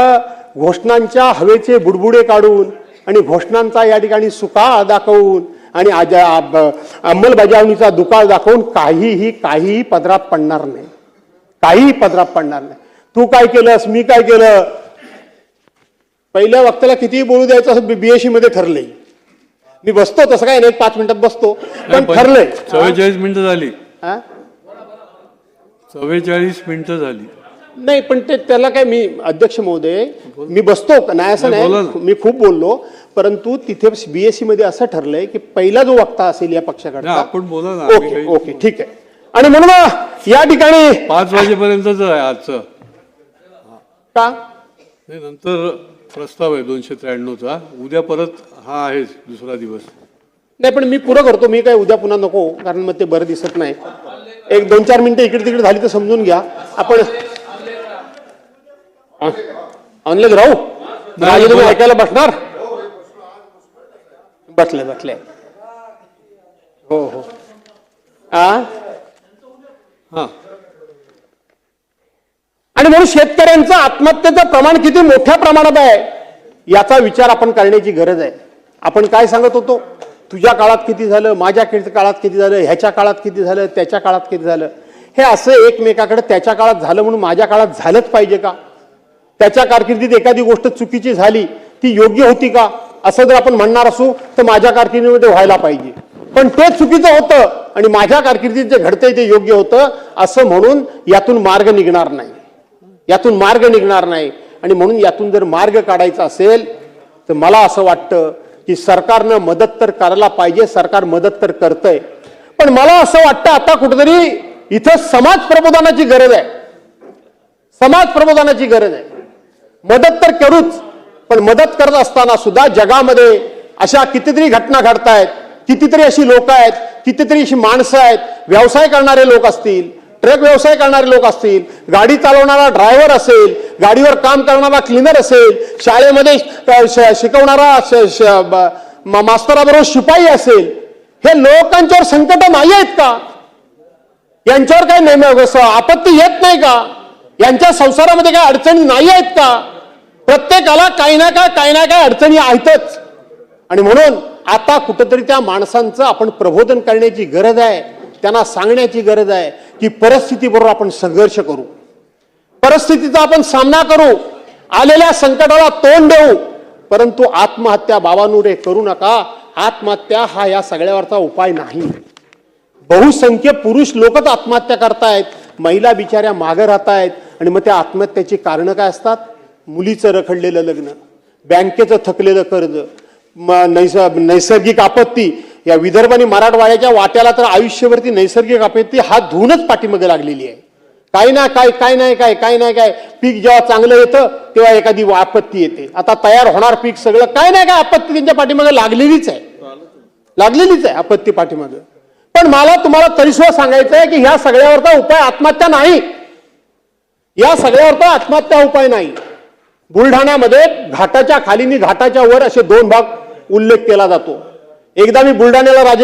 घोषणांच्या हवेचे बुडबुडे काढून आणि घोषणांचा या ठिकाणी सुकाळ दाखवून आणि अंमलबजावणीचा दुकाळ दाखवून काहीही पदरात पडणार नाही, काहीही पदरात पडणार नाही. तू काय केलंस, मी काय केलं, पहिल्या वक्त्याला कितीही बोलू द्यायचं असं बीएससी मध्ये ठरलंय. मी बसतो तसं काय नाही, 5 मिनिटात बसतो, पण ठरलंय. 44 मिनिटं झाली, हा 44 मिनिटं झाली. नाही, पण ते त्याला काय, मी अध्यक्ष महोदय मी बसतो नाही असं बोला नाही, ना. मी खूप बोललो, परंतु तिथे बीएससी मध्ये असं ठरलंय की पहिला जो वक्ता असेल या पक्षाकडचा, आपण बोला ना. ओके ओके ठीक आहे. आणि म्हणून या ठिकाणी 5 वाजेपर्यंतच आहे आजचं. का नाही, नंतर प्रस्ताव आहे 293चा. उद्या परत हा आहे दुसरा दिवस. नाही, पण मी पुरं करतो, मी काय उद्या पुन्हा नको, कारण मग ते बरं दिसत नाही. एक 2-4 मिनिटं इकडे तिकडे झाली तर समजून घ्या. आपण ऑनलाईन राहू, राजे तुम्ही ऐकायला बसणार, बसले हो हो हा, आणि म्हणून शेतकऱ्यांचं आत्महत्येचं प्रमाण किती मोठ्या प्रमाणात आहे याचा विचार आपण करण्याची गरज आहे. आपण काय सांगत होतो, तुझ्या काळात किती झालं, माझ्या काळात किती झालं, ह्याच्या काळात किती झालं, त्याच्या काळात किती झालं, हे असं एकमेकाकडे त्याच्या काळात झालं म्हणून माझ्या काळात झालंच पाहिजे का, त्याच्या कारकिर्दीत एखादी गोष्ट चुकीची झाली ती योग्य होती का, असं जर आपण म्हणणार असू तर माझ्या कारकिर्दीमध्ये व्हायला पाहिजे, पण ते चुकीचं होतं आणि माझ्या कारकिर्दीत जे घडतंय ते योग्य होतं असं म्हणून यातून मार्ग निघणार नाही, यातून मार्ग निघणार नाही. आणि म्हणून यातून जर मार्ग काढायचा असेल तर मला असं वाटतं की सरकारनं मदत तर करायला पाहिजे, सरकार मदत तर करतंय, पण मला असं वाटतं आता कुठेतरी इथं समाज प्रबोधनाची गरज आहे, समाज प्रबोधनाची गरज आहे. मदत तर करूच, पण मदत करत असताना सुद्धा जगामध्ये अशा कितीतरी घटना घडतायत, कितीतरी अशी लोक आहेत, कितीतरी अशी माणसं आहेत, व्यवसाय करणारे लोक असतील, ट्रक व्यवसाय करणारे लोक असतील, गाडी चालवणारा ड्रायव्हर असेल, गाडीवर काम करणारा क्लीनर असेल, शाळेमध्ये शिकवणारा मास्तराबरोबर शिपाई असेल, हे लोकांच्यावर संकट नाही आहेत का, यांच्यावर काही आपत्ती येत नाही का, यांच्या संसारामध्ये काही अडचणी नाही आहेत का, प्रत्येकाला काही ना काय अडचणी आहेतच. आणि म्हणून आता कुठंतरी त्या माणसांचं आपण प्रबोधन करण्याची गरज आहे, त्यांना सांगण्याची गरज आहे की परिस्थितीबरोबर आपण संघर्ष करू, परिस्थितीचा आपण सामना करू, आलेल्या संकटाला तोंड देऊ, परंतु आत्महत्या बाबांनो रे करू नका. आत्महत्या हा या सगळ्यावरचा उपाय नाही. बहुसंख्य पुरुष लोकच आत्महत्या करतायत, महिला बिचाऱ्या मागे राहतायत. आणि मग त्या आत्महत्याची कारणं काय असतात? मुलीचं रखडलेलं लग्न, बँकेचं थकलेलं कर्ज, नैसर्गिक आपत्ती. या विदर्भ आणि मराठवाड्याच्या वाट्याला तर आयुष्यभरती नैसर्गिक आपत्ती हात धुवूनच पाठीमागे लागलेली आहे. काही ना काय पीक जेव्हा चांगलं येतं तेव्हा एखादी आपत्ती येते. आता तयार होणार पीक सगळं काय ना काय आपत्ती त्यांच्या पाठीमागे लागलेलीच आहे आपत्ती पाठीमागे. पण मला तुम्हाला तरी सुद्धा सांगायचं आहे की ह्या सगळ्यावरचा उपाय आत्महत्या नाही, या सगळ्यावरचा आत्महत्या उपाय नाही. बुलढाण्यामध्ये घाटाच्या खाली आणि घाटाच्या वर असे 2 भाग उल्लेख केला जातो. एकदा मी बुलढाण्याला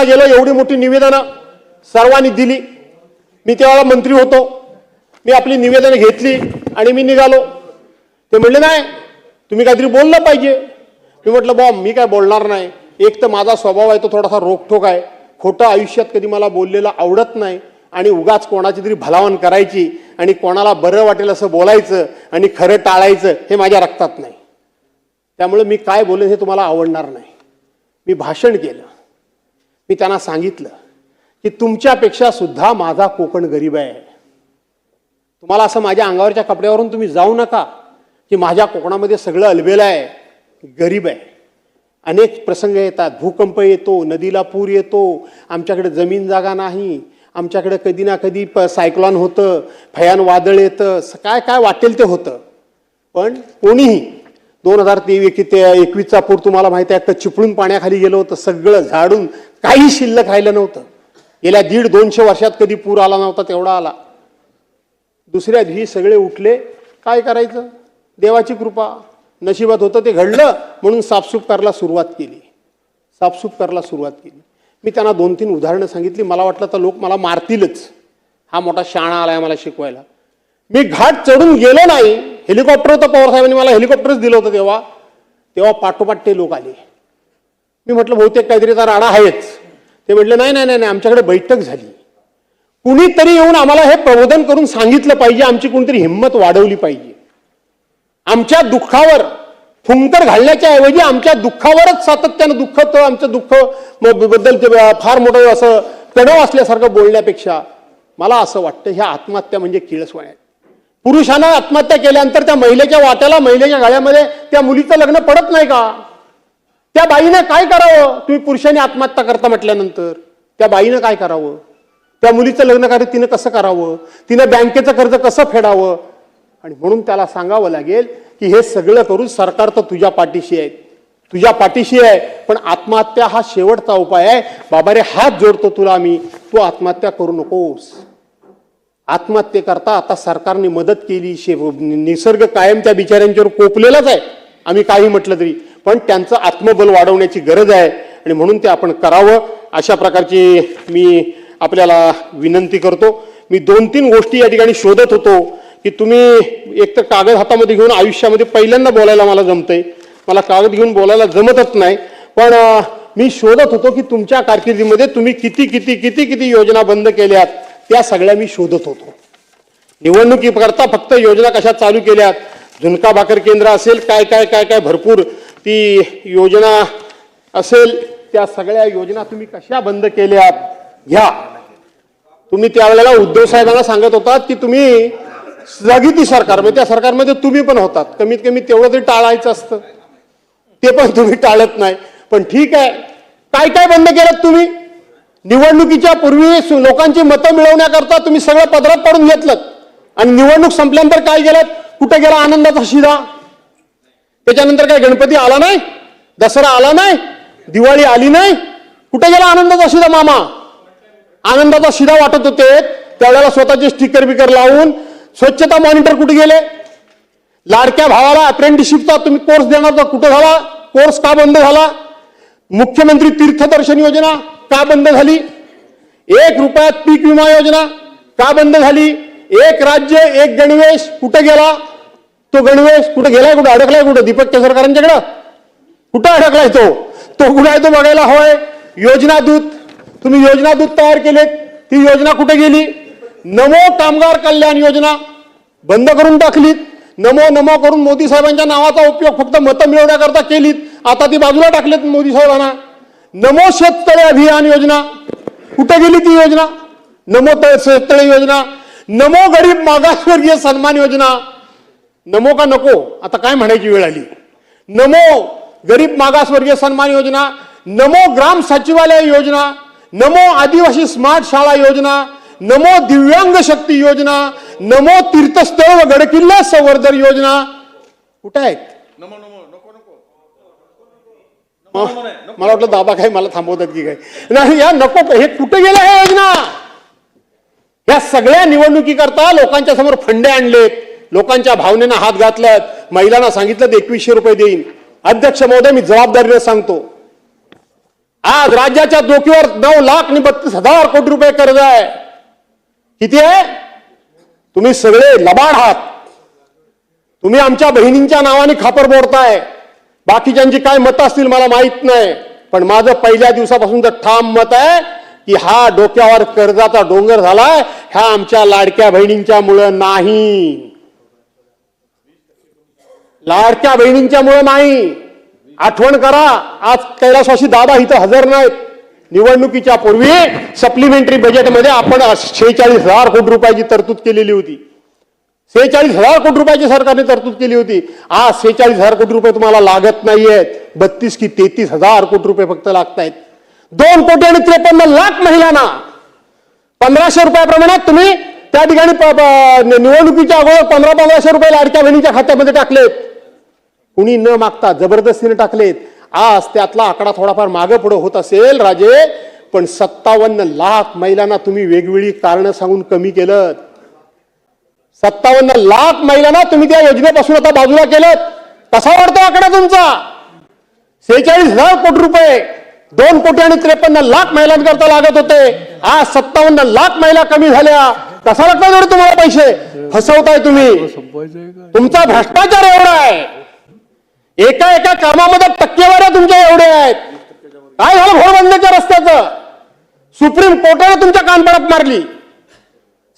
गेलो, एवढी मोठी निवेदनं सर्वांनी दिली. मी तेव्हा मंत्री होतो, मी आपली निवेदनं घेतली आणि मी निघालो. ते म्हणले नाही तुम्ही काहीतरी बोललं पाहिजे. मी म्हटलं बा मी काय बोलणार नाही, एक तर माझा स्वभाव आहे तो थोडासा रोखठोक आहे, खोटं आयुष्यात कधी मला बोललेलं आवडत नाही आणि उगाच कोणाची तरी भलावण करायची आणि कोणाला बरं वाटेल असं बोलायचं आणि खरं टाळायचं हे माझ्या रक्तात नाही. त्यामुळे मी काय बोलेन हे तुम्हाला आवडणार नाही. मी भाषण केलं, मी त्यांना सांगितलं की तुमच्यापेक्षा सुद्धा माझा कोकण गरीब आहे. तुम्हाला असं माझ्या अंगावरच्या कपड्यावरून तुम्ही जाऊ नका की माझ्या कोकणामध्ये सगळं अलबेलं आहे, गरीब आहे. अनेक प्रसंग येतात, भूकंप येतो, नदीला पूर येतो, आमच्याकडे जमीन जागा नाही, आमच्याकडे कधी ना कधी सायक्लॉन होतं, भयान वादळ येतं, काय काय वाटेल ते होतं. पण कोणीही 2021चा पूर तुम्हाला माहिती आहे, चिपळून पाण्याखाली गेलं होतं, सगळं झाडून काही शिल्लक राहिलं नव्हतं. गेल्या 150-200 वर्षात कधी पूर आला नव्हता तेवढा आला. दुसऱ्या दिवशी सगळे उठले, काय करायचं, देवाची कृपा, नशिबात होतं ते घडलं म्हणून साफसूफ करायला सुरुवात केली. मी त्यांना 2-3 उदाहरणं सांगितली. मला वाटलं तर लोक मला मारतीलच, हा मोठा शाणा आलाय मला शिकवायला. मी घाट चढून गेलो नाही, हेलिकॉप्टर होतं, पवार साहेबांनी मला हेलिकॉप्टरच दिलं होतं तेव्हा पाठोपाठ ते लोक आले. मी म्हटलं बहुतेक काहीतरी तर राडा आहेच. ते म्हटले नाही नाही नाही, आमच्याकडे बैठक झाली, कुणीतरी येऊन आम्हाला हे प्रबोधन करून सांगितलं पाहिजे, आमची कोणतरी हिंमत वाढवली पाहिजे. आमच्या दुःखावर फुंकर घालण्याच्या ऐवजी आमच्या दुःखावरच सातत्यानं दुःख, तर आमचं दुःख बद्दल फार मोठं असं तणाव असल्यासारखं बोलण्यापेक्षा मला असं वाटतं ह्या आत्महत्या म्हणजे किळसवाण्या. पुरुषानं आत्महत्या केल्यानंतर त्या महिलेच्या वाट्याला, महिलेच्या गाळ्यामध्ये त्या मुलीचं लग्न पडत नाही का? त्या बाईनं काय करावं? तुम्ही पुरुषाने आत्महत्या करता म्हटल्यानंतर त्या बाईनं काय करावं? त्या मुलीचं लग्न कार्य तिनं कसं करावं? तिनं बँकेचं कर्ज कसं फेडावं? आणि म्हणून त्याला सांगावं लागेल की हे सगळं करून सरकार तर तुझ्या पाठीशी आहे, पण आत्महत्या हा शेवटचा उपाय आहे. बाबा रे, हात जोडतो तुला मी, तू आत्महत्या करू नकोस. आत्महत्येकरता आता सरकारने मदत केली, निसर्ग कायम त्या बिचाऱ्यांच्यावर कोपलेलाच आहे, आम्ही काही म्हटलं तरी, पण त्यांचं आत्मबल वाढवण्याची गरज आहे आणि म्हणून ते आपण करावं. अशा प्रकारची मी आपल्याला विनंती करतो. मी 2-3 गोष्टी या ठिकाणी शोधत होतो की तुम्ही एक तर कागद हातामध्ये घेऊन आयुष्यामध्ये पहिल्यांदा बोलायला मला जमतंय, मला कागद घेऊन बोलायला जमतच नाही, पण मी शोधत होतो की तुमच्या कारकिर्दीमध्ये तुम्ही किती किती किती किती योजना बंद केल्यात, त्या सगळ्या मी शोधत होतो. निवडणुकीकरता फक्त योजना कशा चालू केल्यात, झुणका भाकर केंद्र असेल, काय काय काय काय भरपूर ती योजना असेल, त्या सगळ्या योजना तुम्ही कशा बंद केल्यात घ्या. तुम्ही त्यावेळेला उद्धव साहेबांना सांगत होतात की तुम्ही स्थगिती सरकार, त्या सरकारमध्ये तुम्ही पण होतात, कमीत कमी तेवढं तरी टाळायचं असतं, ते पण तुम्ही टाळत नाही. पण ठीक आहे, काय काय बंद केलं तुम्ही? निवडणुकीच्या पूर्वी लोकांची मतं मिळवण्याकरता तुम्ही सगळं पदरात पाडून घेतलं आणि निवडणूक संपल्यानंतर काय केलं? कुठे गेला आनंदाचा शिदा? त्याच्यानंतर काय गणपती आला नाही, दसरा आला नाही, दिवाळी आली नाही, कुठे गेला आनंदाचा शिदा? मामा आनंदाचा शिदा वाटत होते त्यावेळेला स्वतःचे स्टिकर बिकर लावून. स्वच्छता मॉनिटर कुठे गेले? लाडक्या भावाला अप्रेंटिसशिपचा तुम्ही कोर्स देणार तर कुठे झाला? कोर्स का बंद झाला? मुख्यमंत्री तीर्थदर्शन योजना का बंद झाली? 1 रुपयात पीक विमा योजना का बंद झाली? एक राज्य एक गणवेश कुठे गेला? तो गणवेश कुठे गेलाय? कुठे अडकलाय? कुठे दीपक केसरकरांच्याकडं कुठं अडकलाय? तो कुठे आहे? तो बघायला हवाय. योजना दूत, तुम्ही योजना दूत तयार केलेत, ती योजना कुठे गेली? नमो कामगार कल्याण योजना बंद करून टाकलीत. नमो करून मोदी साहेबांच्या नावाचा उपयोग फक्त मतं मिळवण्याकरता केलीत, आता ती बाजूला टाकलेत मोदी साहेबांना. नमो शेततळे अभियान योजना कुठे गेली ती योजना? नमो शेततळे योजना, नमो गरीब मागासवर्गीय सन्मान योजना, नमो का नको आता काय म्हणायची वेळ आली. नमो गरीब मागासवर्गीय सन्मान योजना, नमो ग्राम सचिवालय योजना, नमो आदिवासी स्मार्ट शाळा योजना, नमो दिव्यांग शक्ती योजना, नमो तीर्थस्थळ व गडकिल्ला संवर्धन योजना कुठे आहेत? मला वाटलं दाबा काय मला थांबवतात की काय? नाही, या नको, हे कुठे गेल्या ह्या योजना? या सगळ्या निवडणुकीकरता लोकांच्या समोर फंडे आणलेत, लोकांच्या भावनेनं हात घातल्यात, महिलांना सांगितलं 2100 रुपये देईन. अध्यक्ष महोदय, मी जबाबदारीने सांगतो, आज राज्याच्या डोक्यावर 9,32,000 कोटी रुपये कर्ज आहे. किती आहे? तुम्ही सगळे लबाड आहात. तुम्ही आमच्या बहिणींच्या नावाने खापर मोडताय. बाकीच्यांची काय मतं असतील मला माहित नाही, पण माझं पहिल्या दिवसापासूनचं ठाम मत आहे की हा डोक्यावर कर्जाचा डोंगर झालाय, ह्या आमच्या लाडक्या बहिणींच्या मुळे नाही, लाडक्या बहिणींच्या मुळे नाही. आठवण करा, आज कैलासवासी दादा इथं हजर नाहीत. निवडणुकीच्या पूर्वी सप्लिमेंटरी बजेटमध्ये आपण 46,000 कोटी रुपयाची तरतूद केलेली होती. 46,000 कोटी रुपयाची सरकारने तरतूद केली होती. आज 46,000 कोटी रुपये तुम्हाला लागत नाहीयेत, 32 की 33,000 कोटी रुपये फक्त लागतायत. 2,53,00,000 महिलांना 1500 रुपयाप्रमाणे तुम्ही त्या ठिकाणी निवडणुकीच्या अगोदर 1500 रुपये लाडक्या बहिणीच्या खात्यामध्ये टाकलेत. कुणी न मागता जबरदस्तीने टाकलेत. आज त्यातला आकडा थोडाफार मागे पुढे होत असेल राजे, पण 57 लाख महिलांना तुम्ही वेगवेगळी कारणं सांगून कमी केलं. 57 लाख महिलांना तुम्ही त्या योजनेपासून आता बाजूला केलं. कसा वाढतो आकडा तुमचा? 46,000 कोटी रुपये 2 कोटी आणि 53 लाख महिलांकरता लागत होते. आज 57 लाख महिला कमी झाल्या. कसा लागतात एवढे तुम्हाला पैसे? फसवताय तुम्ही. तुमचा भ्रष्टाचार एवढा आहे. एका एका कामामध्ये टक्केवाऱ्या तुमच्या एवढ्या आहेत. काय झालं घोडबंदरच्या रस्त्याचं? सुप्रीम कोर्टाने तुमच्या कानपडात मारली.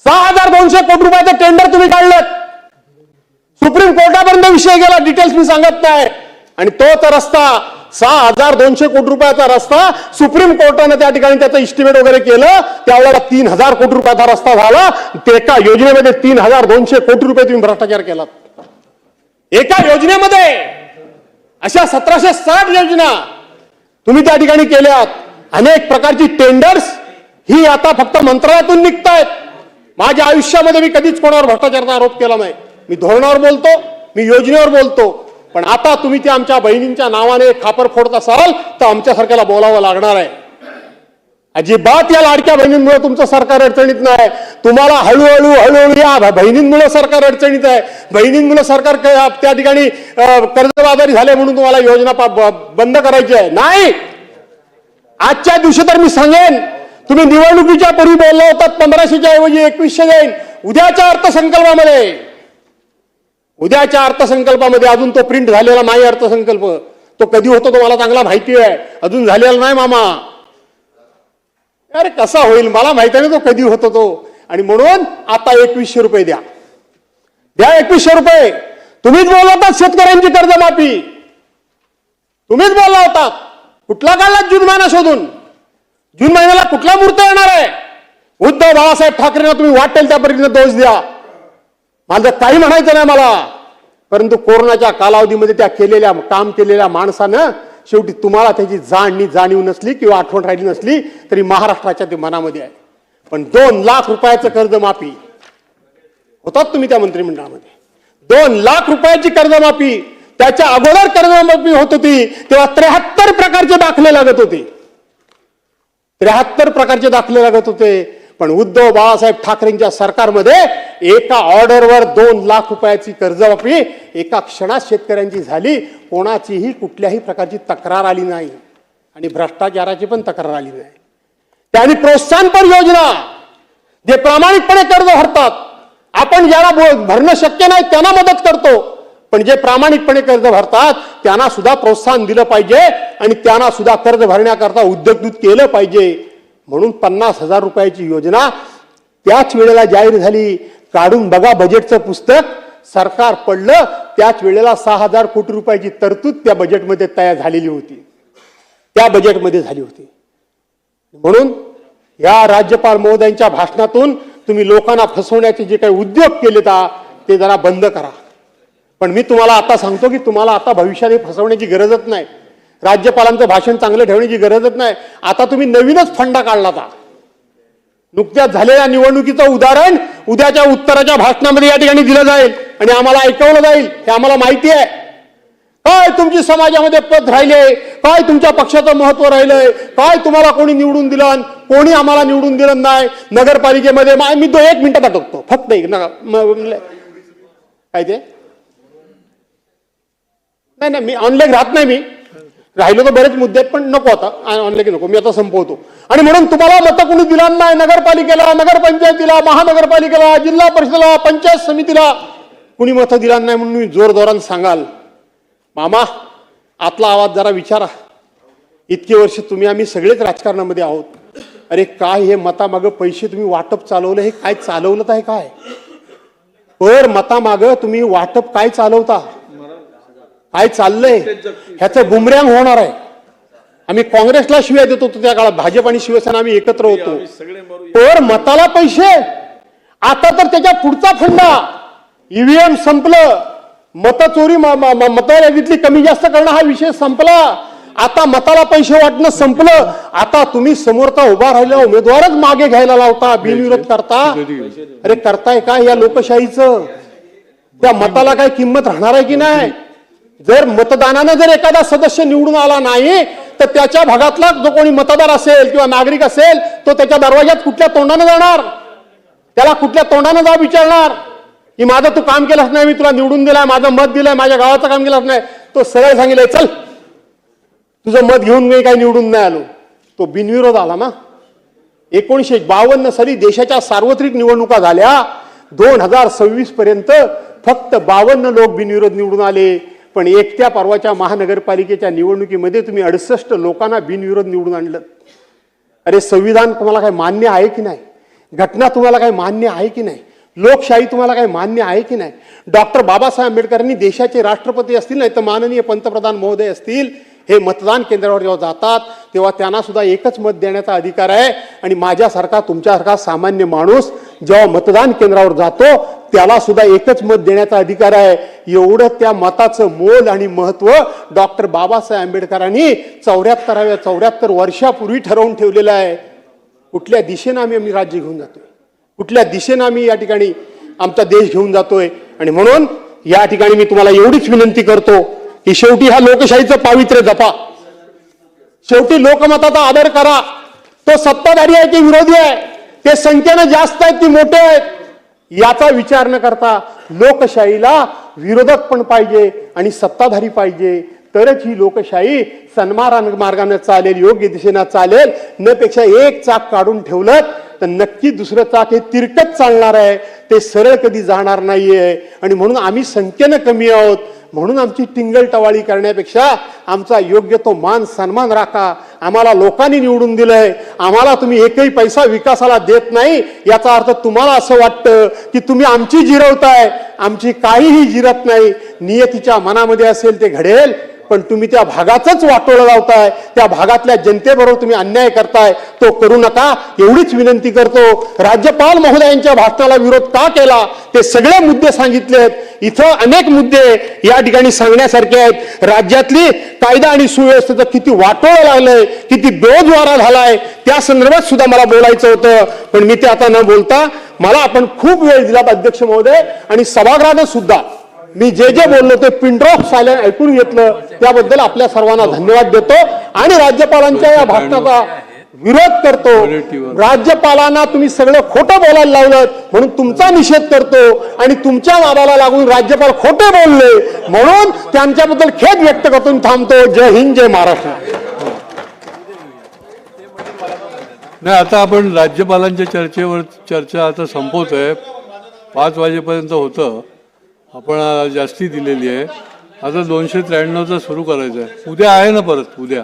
6,200 कोटी रुपयाचं टेंडर तुम्ही काढलं. सुप्रीम कोर्टापर्यंत विषय गेला. डिटेल्स मी सांगत नाही. आणि तोच रस्ता 6,200 कोटी रुपयाचा रस्ता सुप्रीम कोर्टाने त्या ठिकाणी त्याचं इस्टिमेट वगैरे केलं. त्यावेळेला 3,000 कोटी रुपयाचा रस्ता झाला. ते एका योजनेमध्ये 3,200 कोटी रुपये तुम्ही भ्रष्टाचार केलात. एका योजनेमध्ये अशा 1760 योजना तुम्ही त्या ठिकाणी केल्यात. अनेक प्रकारची टेंडर्स ही आता फक्त मंत्रालयातून निघतायत. माझ्या आयुष्यामध्ये मी कधीच कोणावर भ्रष्टाचाराचा आरोप केला नाही. मी धोरणावर बोलतो, मी योजनेवर बोलतो. पण आता तुम्ही ते आमच्या बहिणींच्या नावाने खापर फोडत असाल तर आमच्यासारख्याला बोलावं लागणार आहे. अजिबात या लाडक्या बहिणींमुळे तुमचं सरकार अडचणीत नाही. तुम्हाला हळूहळू या बहिणींमुळे सरकार अडचणीत आहे. बहिणींमुळे सरकार त्या ठिकाणी कर्जबाजारी झाले म्हणून तुम्हाला योजना बंद करायची आहे. नाही, आजच्या दिवशी तर मी सांगेन, तुम्ही निवडणुकीच्या पूर्वी बोलला होतात 1500च्या ऐवजी 2100 देईन. उद्याच्या अर्थसंकल्पामध्ये अजून तो प्रिंट झालेला नाही. अर्थसंकल्प तो कधी होतो तुम्हाला चांगला माहिती आहे. अजून झालेला नाही मामा. अरे कसा होईल मला माहिती आहे ना तो कधी होतो तो. आणि म्हणून आता 2100 रुपये द्या. 2100 रुपये. तुम्हीच बोलला होता शेतकऱ्यांची कर्जमाफी. तुम्हीच बोलला होता. कुठला काढला जून महिना शोधून? जून महिन्याला कुठला मुहूर्त येणार आहे? उद्धव बाळासाहेब ठाकरेंना तुम्ही वाटेल त्या पद्धतीने दोष द्या. माझं काही म्हणायचं नाही मला. परंतु कोरोनाच्या कालावधीमध्ये त्या काम केलेल्या माणसानं शेवटी तुम्हाला त्याची जाणीव नसली किंवा आठवण राहिली नसली तरी महाराष्ट्राच्या ते मनामध्ये आहे. पण 2 लाख रुपयाचं कर्जमाफी होतात तुम्ही त्या मंत्रिमंडळामध्ये. 2 लाख रुपयाची कर्जमाफी. त्याच्या अगोदर कर्जमाफी होत होती तेव्हा 73 प्रकारचे दाखले लागत होते. 73 प्रकारचे दाखले लागत होते. पण उद्धव बाळासाहेब ठाकरेंच्या सरकारमध्ये एका ऑर्डरवर 2 लाख रुपयाची कर्जमाफी एका क्षणात शेतकऱ्यांची झाली. कोणाचीही कुठल्याही प्रकारची तक्रार आली नाही आणि भ्रष्टाचाराची पण तक्रार आली नाही. त्यांनी प्रोत्साहनपर योजना, जे प्रामाणिकपणे कर्ज भरतात, आपण ज्याला भरणं शक्य नाही त्यांना मदत करतो, पण जे प्रामाणिकपणे कर्ज भरतात त्यांना सुद्धा प्रोत्साहन दिलं पाहिजे आणि त्यांना सुद्धा कर्ज भरण्याकरता उद्योगदूत केलं पाहिजे. म्हणून 50,000 रुपयाची योजना त्याच वेळेला जाहीर झाली. काढून बघा बजेटचं पुस्तक. सरकार पडलं त्याच वेळेला 6,000 कोटी रुपयाची तरतूद त्या बजेटमध्ये तयार झालेली होती. त्या बजेटमध्ये झाली होती. म्हणून या राज्यपाल महोदयांच्या भाषणातून तुम्ही लोकांना फसवण्याचे जे काही उद्योग केले ते जरा बंद करा. पण मी तुम्हाला आता सांगतो की तुम्हाला आता भविष्यात फसवण्याची गरजच नाही. राज्यपालांचं भाषण चांगलं ठेवण्याची गरजच नाही. आता तुम्ही नवीनच फंडा काढला होता. नुकत्याच झालेल्या निवडणुकीचं उदाहरण उद्याच्या उत्तराच्या भाषणामध्ये या ठिकाणी दिलं जाईल आणि आम्हाला ऐकवलं जाईल. हे आम्हाला माहिती आहे. काय तुमची समाजामध्ये पद राहिले, काय तुमच्या पक्षाचं महत्व राहिलंय, काय तुम्हाला कोणी निवडून दिलं, कोणी आम्हाला निवडून दिलं नाही. नगरपालिकेमध्ये मी 1 मिनिटात अटकतो फक्त काय ते नाही मी ऑनलाईन राहत नाही. मी राहिलो तर बरेच मुद्दे पण नको आता ऑनलाईन नको. मी आता संपवतो. आणि म्हणून तुम्हाला मतं कोणी दिला नाही. नगरपालिकेला, नगरपंचायतीला, महानगरपालिकेला, जिल्हा परिषदेला, पंचायत समितीला कुणी मतं दिला नाही म्हणून मी जोरदोरानं सांगाल. मामा आतला आवाज जरा विचारा. इतके वर्ष आम्ही सगळेच राजकारणामध्ये आहोत. अरे काय हे मतामागं पैसे तुम्ही वाटप चालवलं, हे काय चालवलं आहे काय? पर मतामागं तुम्ही वाटप काय चालवता, काय चाललंय ह्याचं बुमरॅंग होणार आहे. आम्ही काँग्रेसला शिव्या देत होतो त्या काळात. भाजप आणि शिवसेना आम्ही एकत्र होतो. पर मताला पैसे. आता तर त्याच्या पुढचा फंडा ईव्हीएम संपलं. मतचोरी मत यादीतली कमी जास्त करणं हा विषय संपला. आता मताला पैसे वाटणं संपलं. आता तुम्ही समोरचा उभा राहिलेला उमेदवारच मागे घ्यायला लावता, बिनविरोध करता. अरे करताय काय या लोकशाहीचं? त्या मताला काय किंमत राहणार आहे की नाही? जर मतदानानं जर एखादा सदस्य निवडून आला नाही तर त्याच्या भागातला जो कोणी मतदार असेल किंवा नागरिक असेल तो त्याच्या दरवाज्यात कुठल्या तोंडाने जाणार? त्याला कुठल्या तोंडाने जा विचारणार की माझं तू काम केलंच नाही, मी तुला निवडून दिलाय, माझं मत दिलंय, माझ्या गावाचं काम केलंच नाही? तो सरळ सांगितलंय चल तुझं मत घेऊन मी काही निवडून नाही आलो. तो बिनविरोध आला ना. 1952 साली देशाच्या सार्वत्रिक निवडणुका झाल्या. 2026 पर्यंत फक्त 52 लोक बिनविरोध निवडून आले. पण एकट्या परवाच्या महानगरपालिकेच्या निवडणुकीमध्ये तुम्ही 68 लोकांना बिनविरोध निवडून आणलं. अरे संविधान तुम्हाला काय मान्य आहे की नाही? घटना तुम्हाला काय मान्य आहे की नाही? लोकशाही तुम्हाला काय मान्य आहे की नाही? डॉक्टर बाबासाहेब आंबेडकरांनी देशाचे राष्ट्रपती असतील नाही तर माननीय पंतप्रधान महोदय असतील, हे मतदान केंद्रावर जेव्हा जातात तेव्हा त्यांना सुद्धा एकच मत देण्याचा अधिकार आहे. आणि माझ्यासारखा तुमच्यासारखा सामान्य माणूस जेव्हा मतदान केंद्रावर जातो त्याला सुद्धा एकच मत देण्याचा अधिकार आहे. एवढं त्या मताचं मोल आणि महत्व डॉक्टर बाबासाहेब आंबेडकरांनी 74 वर्षापूर्वी ठरवून ठेवलेलं आहे. कुठल्या दिशेनं आम्ही राज्य घेऊन जातोय, कुठल्या दिशेनं आम्ही या ठिकाणी आमचा देश घेऊन जातोय. आणि म्हणून या ठिकाणी मी तुम्हाला एवढीच विनंती करतो की शेवटी ह्या लोकशाहीचं पावित्र्य जपा. शेवटी लोकमताचा आदर करा. तो सत्ताधारी आहे की विरोधी आहे, ते संख्येनं जास्त आहेत की मोठे आहेत, याचा विचार न करता लोकशाहीला विरोधक पण पाहिजे आणि सत्ताधारी पाहिजे, तरच ही लोकशाही सन्मान मार्गाने चालेल, योग्य दिशेने चालेल. न पेक्षा एक चाक काढून ठेवलं तर नक्की दुसरं चाक हे तिरकत चालणार आहे, ते सरळ कधी जाणार नाहीये. आणि म्हणून आम्ही संख्येनं कमी आहोत, म्हणून आमची टिंगल टवाळी करण्यापेक्षा आमचा योग्य तो मान सन्मान राखा. आम्हाला लोकांनी निवडून दिलंय, आम्हाला तुम्ही एकही पैसा विकासाला देत नाही याचा अर्थ तुम्हाला असं वाटतं की तुम्ही आमची जिरवताय. आमची काहीही जिरत नाही. नियतीच्या मनामध्ये असेल ते घडेल, पण तुम्ही त्या भागाचंच वाटोळं लावताय, त्या भागातल्या जनतेबरोबर तुम्ही अन्याय करताय. तो करू नका एवढीच विनंती करतो. राज्यपाल महोदयांच्या भाषणाला विरोध का केला ते सगळे मुद्दे सांगितलेत. इथं अनेक मुद्दे या ठिकाणी सांगण्यासारखे आहेत. राज्यातली कायदा आणि सुव्यवस्थेचं किती वाटोळं लागलंय, किती बेरोजगार झालाय, त्या संदर्भात सुद्धा मला बोलायचं होतं. पण मी ते आता न बोलता मला आपण खूप वेळ दिला अध्यक्ष महोदय आणि सभागृहानं सुद्धा मी जे जे बोललो ते पिन ड्रॉप सायलेंट ऐकून घेतलं, त्याबद्दल आपल्या सर्वांना धन्यवाद देतो आणि राज्यपालांच्या या भाषणाचा विरोध करतो. राज्यपालांना तुम्ही सगळं खोटं बोलायला लावलं म्हणून तुमचा निषेध करतो आणि तुमच्या नादाला लागून राज्यपाल खोटे बोलले म्हणून त्यांच्याबद्दल खेद व्यक्त करून थांबतो. जय हिंद, जय महाराष्ट्र. नाही, आता आपण राज्यपालांच्या चर्चा आता संपवतोय. 5 वाजेपर्यंत होतं, आपण जास्ती दिलेली आहे. आता 293चा सुरू करायचं आहे. उद्या आहे ना परत उद्या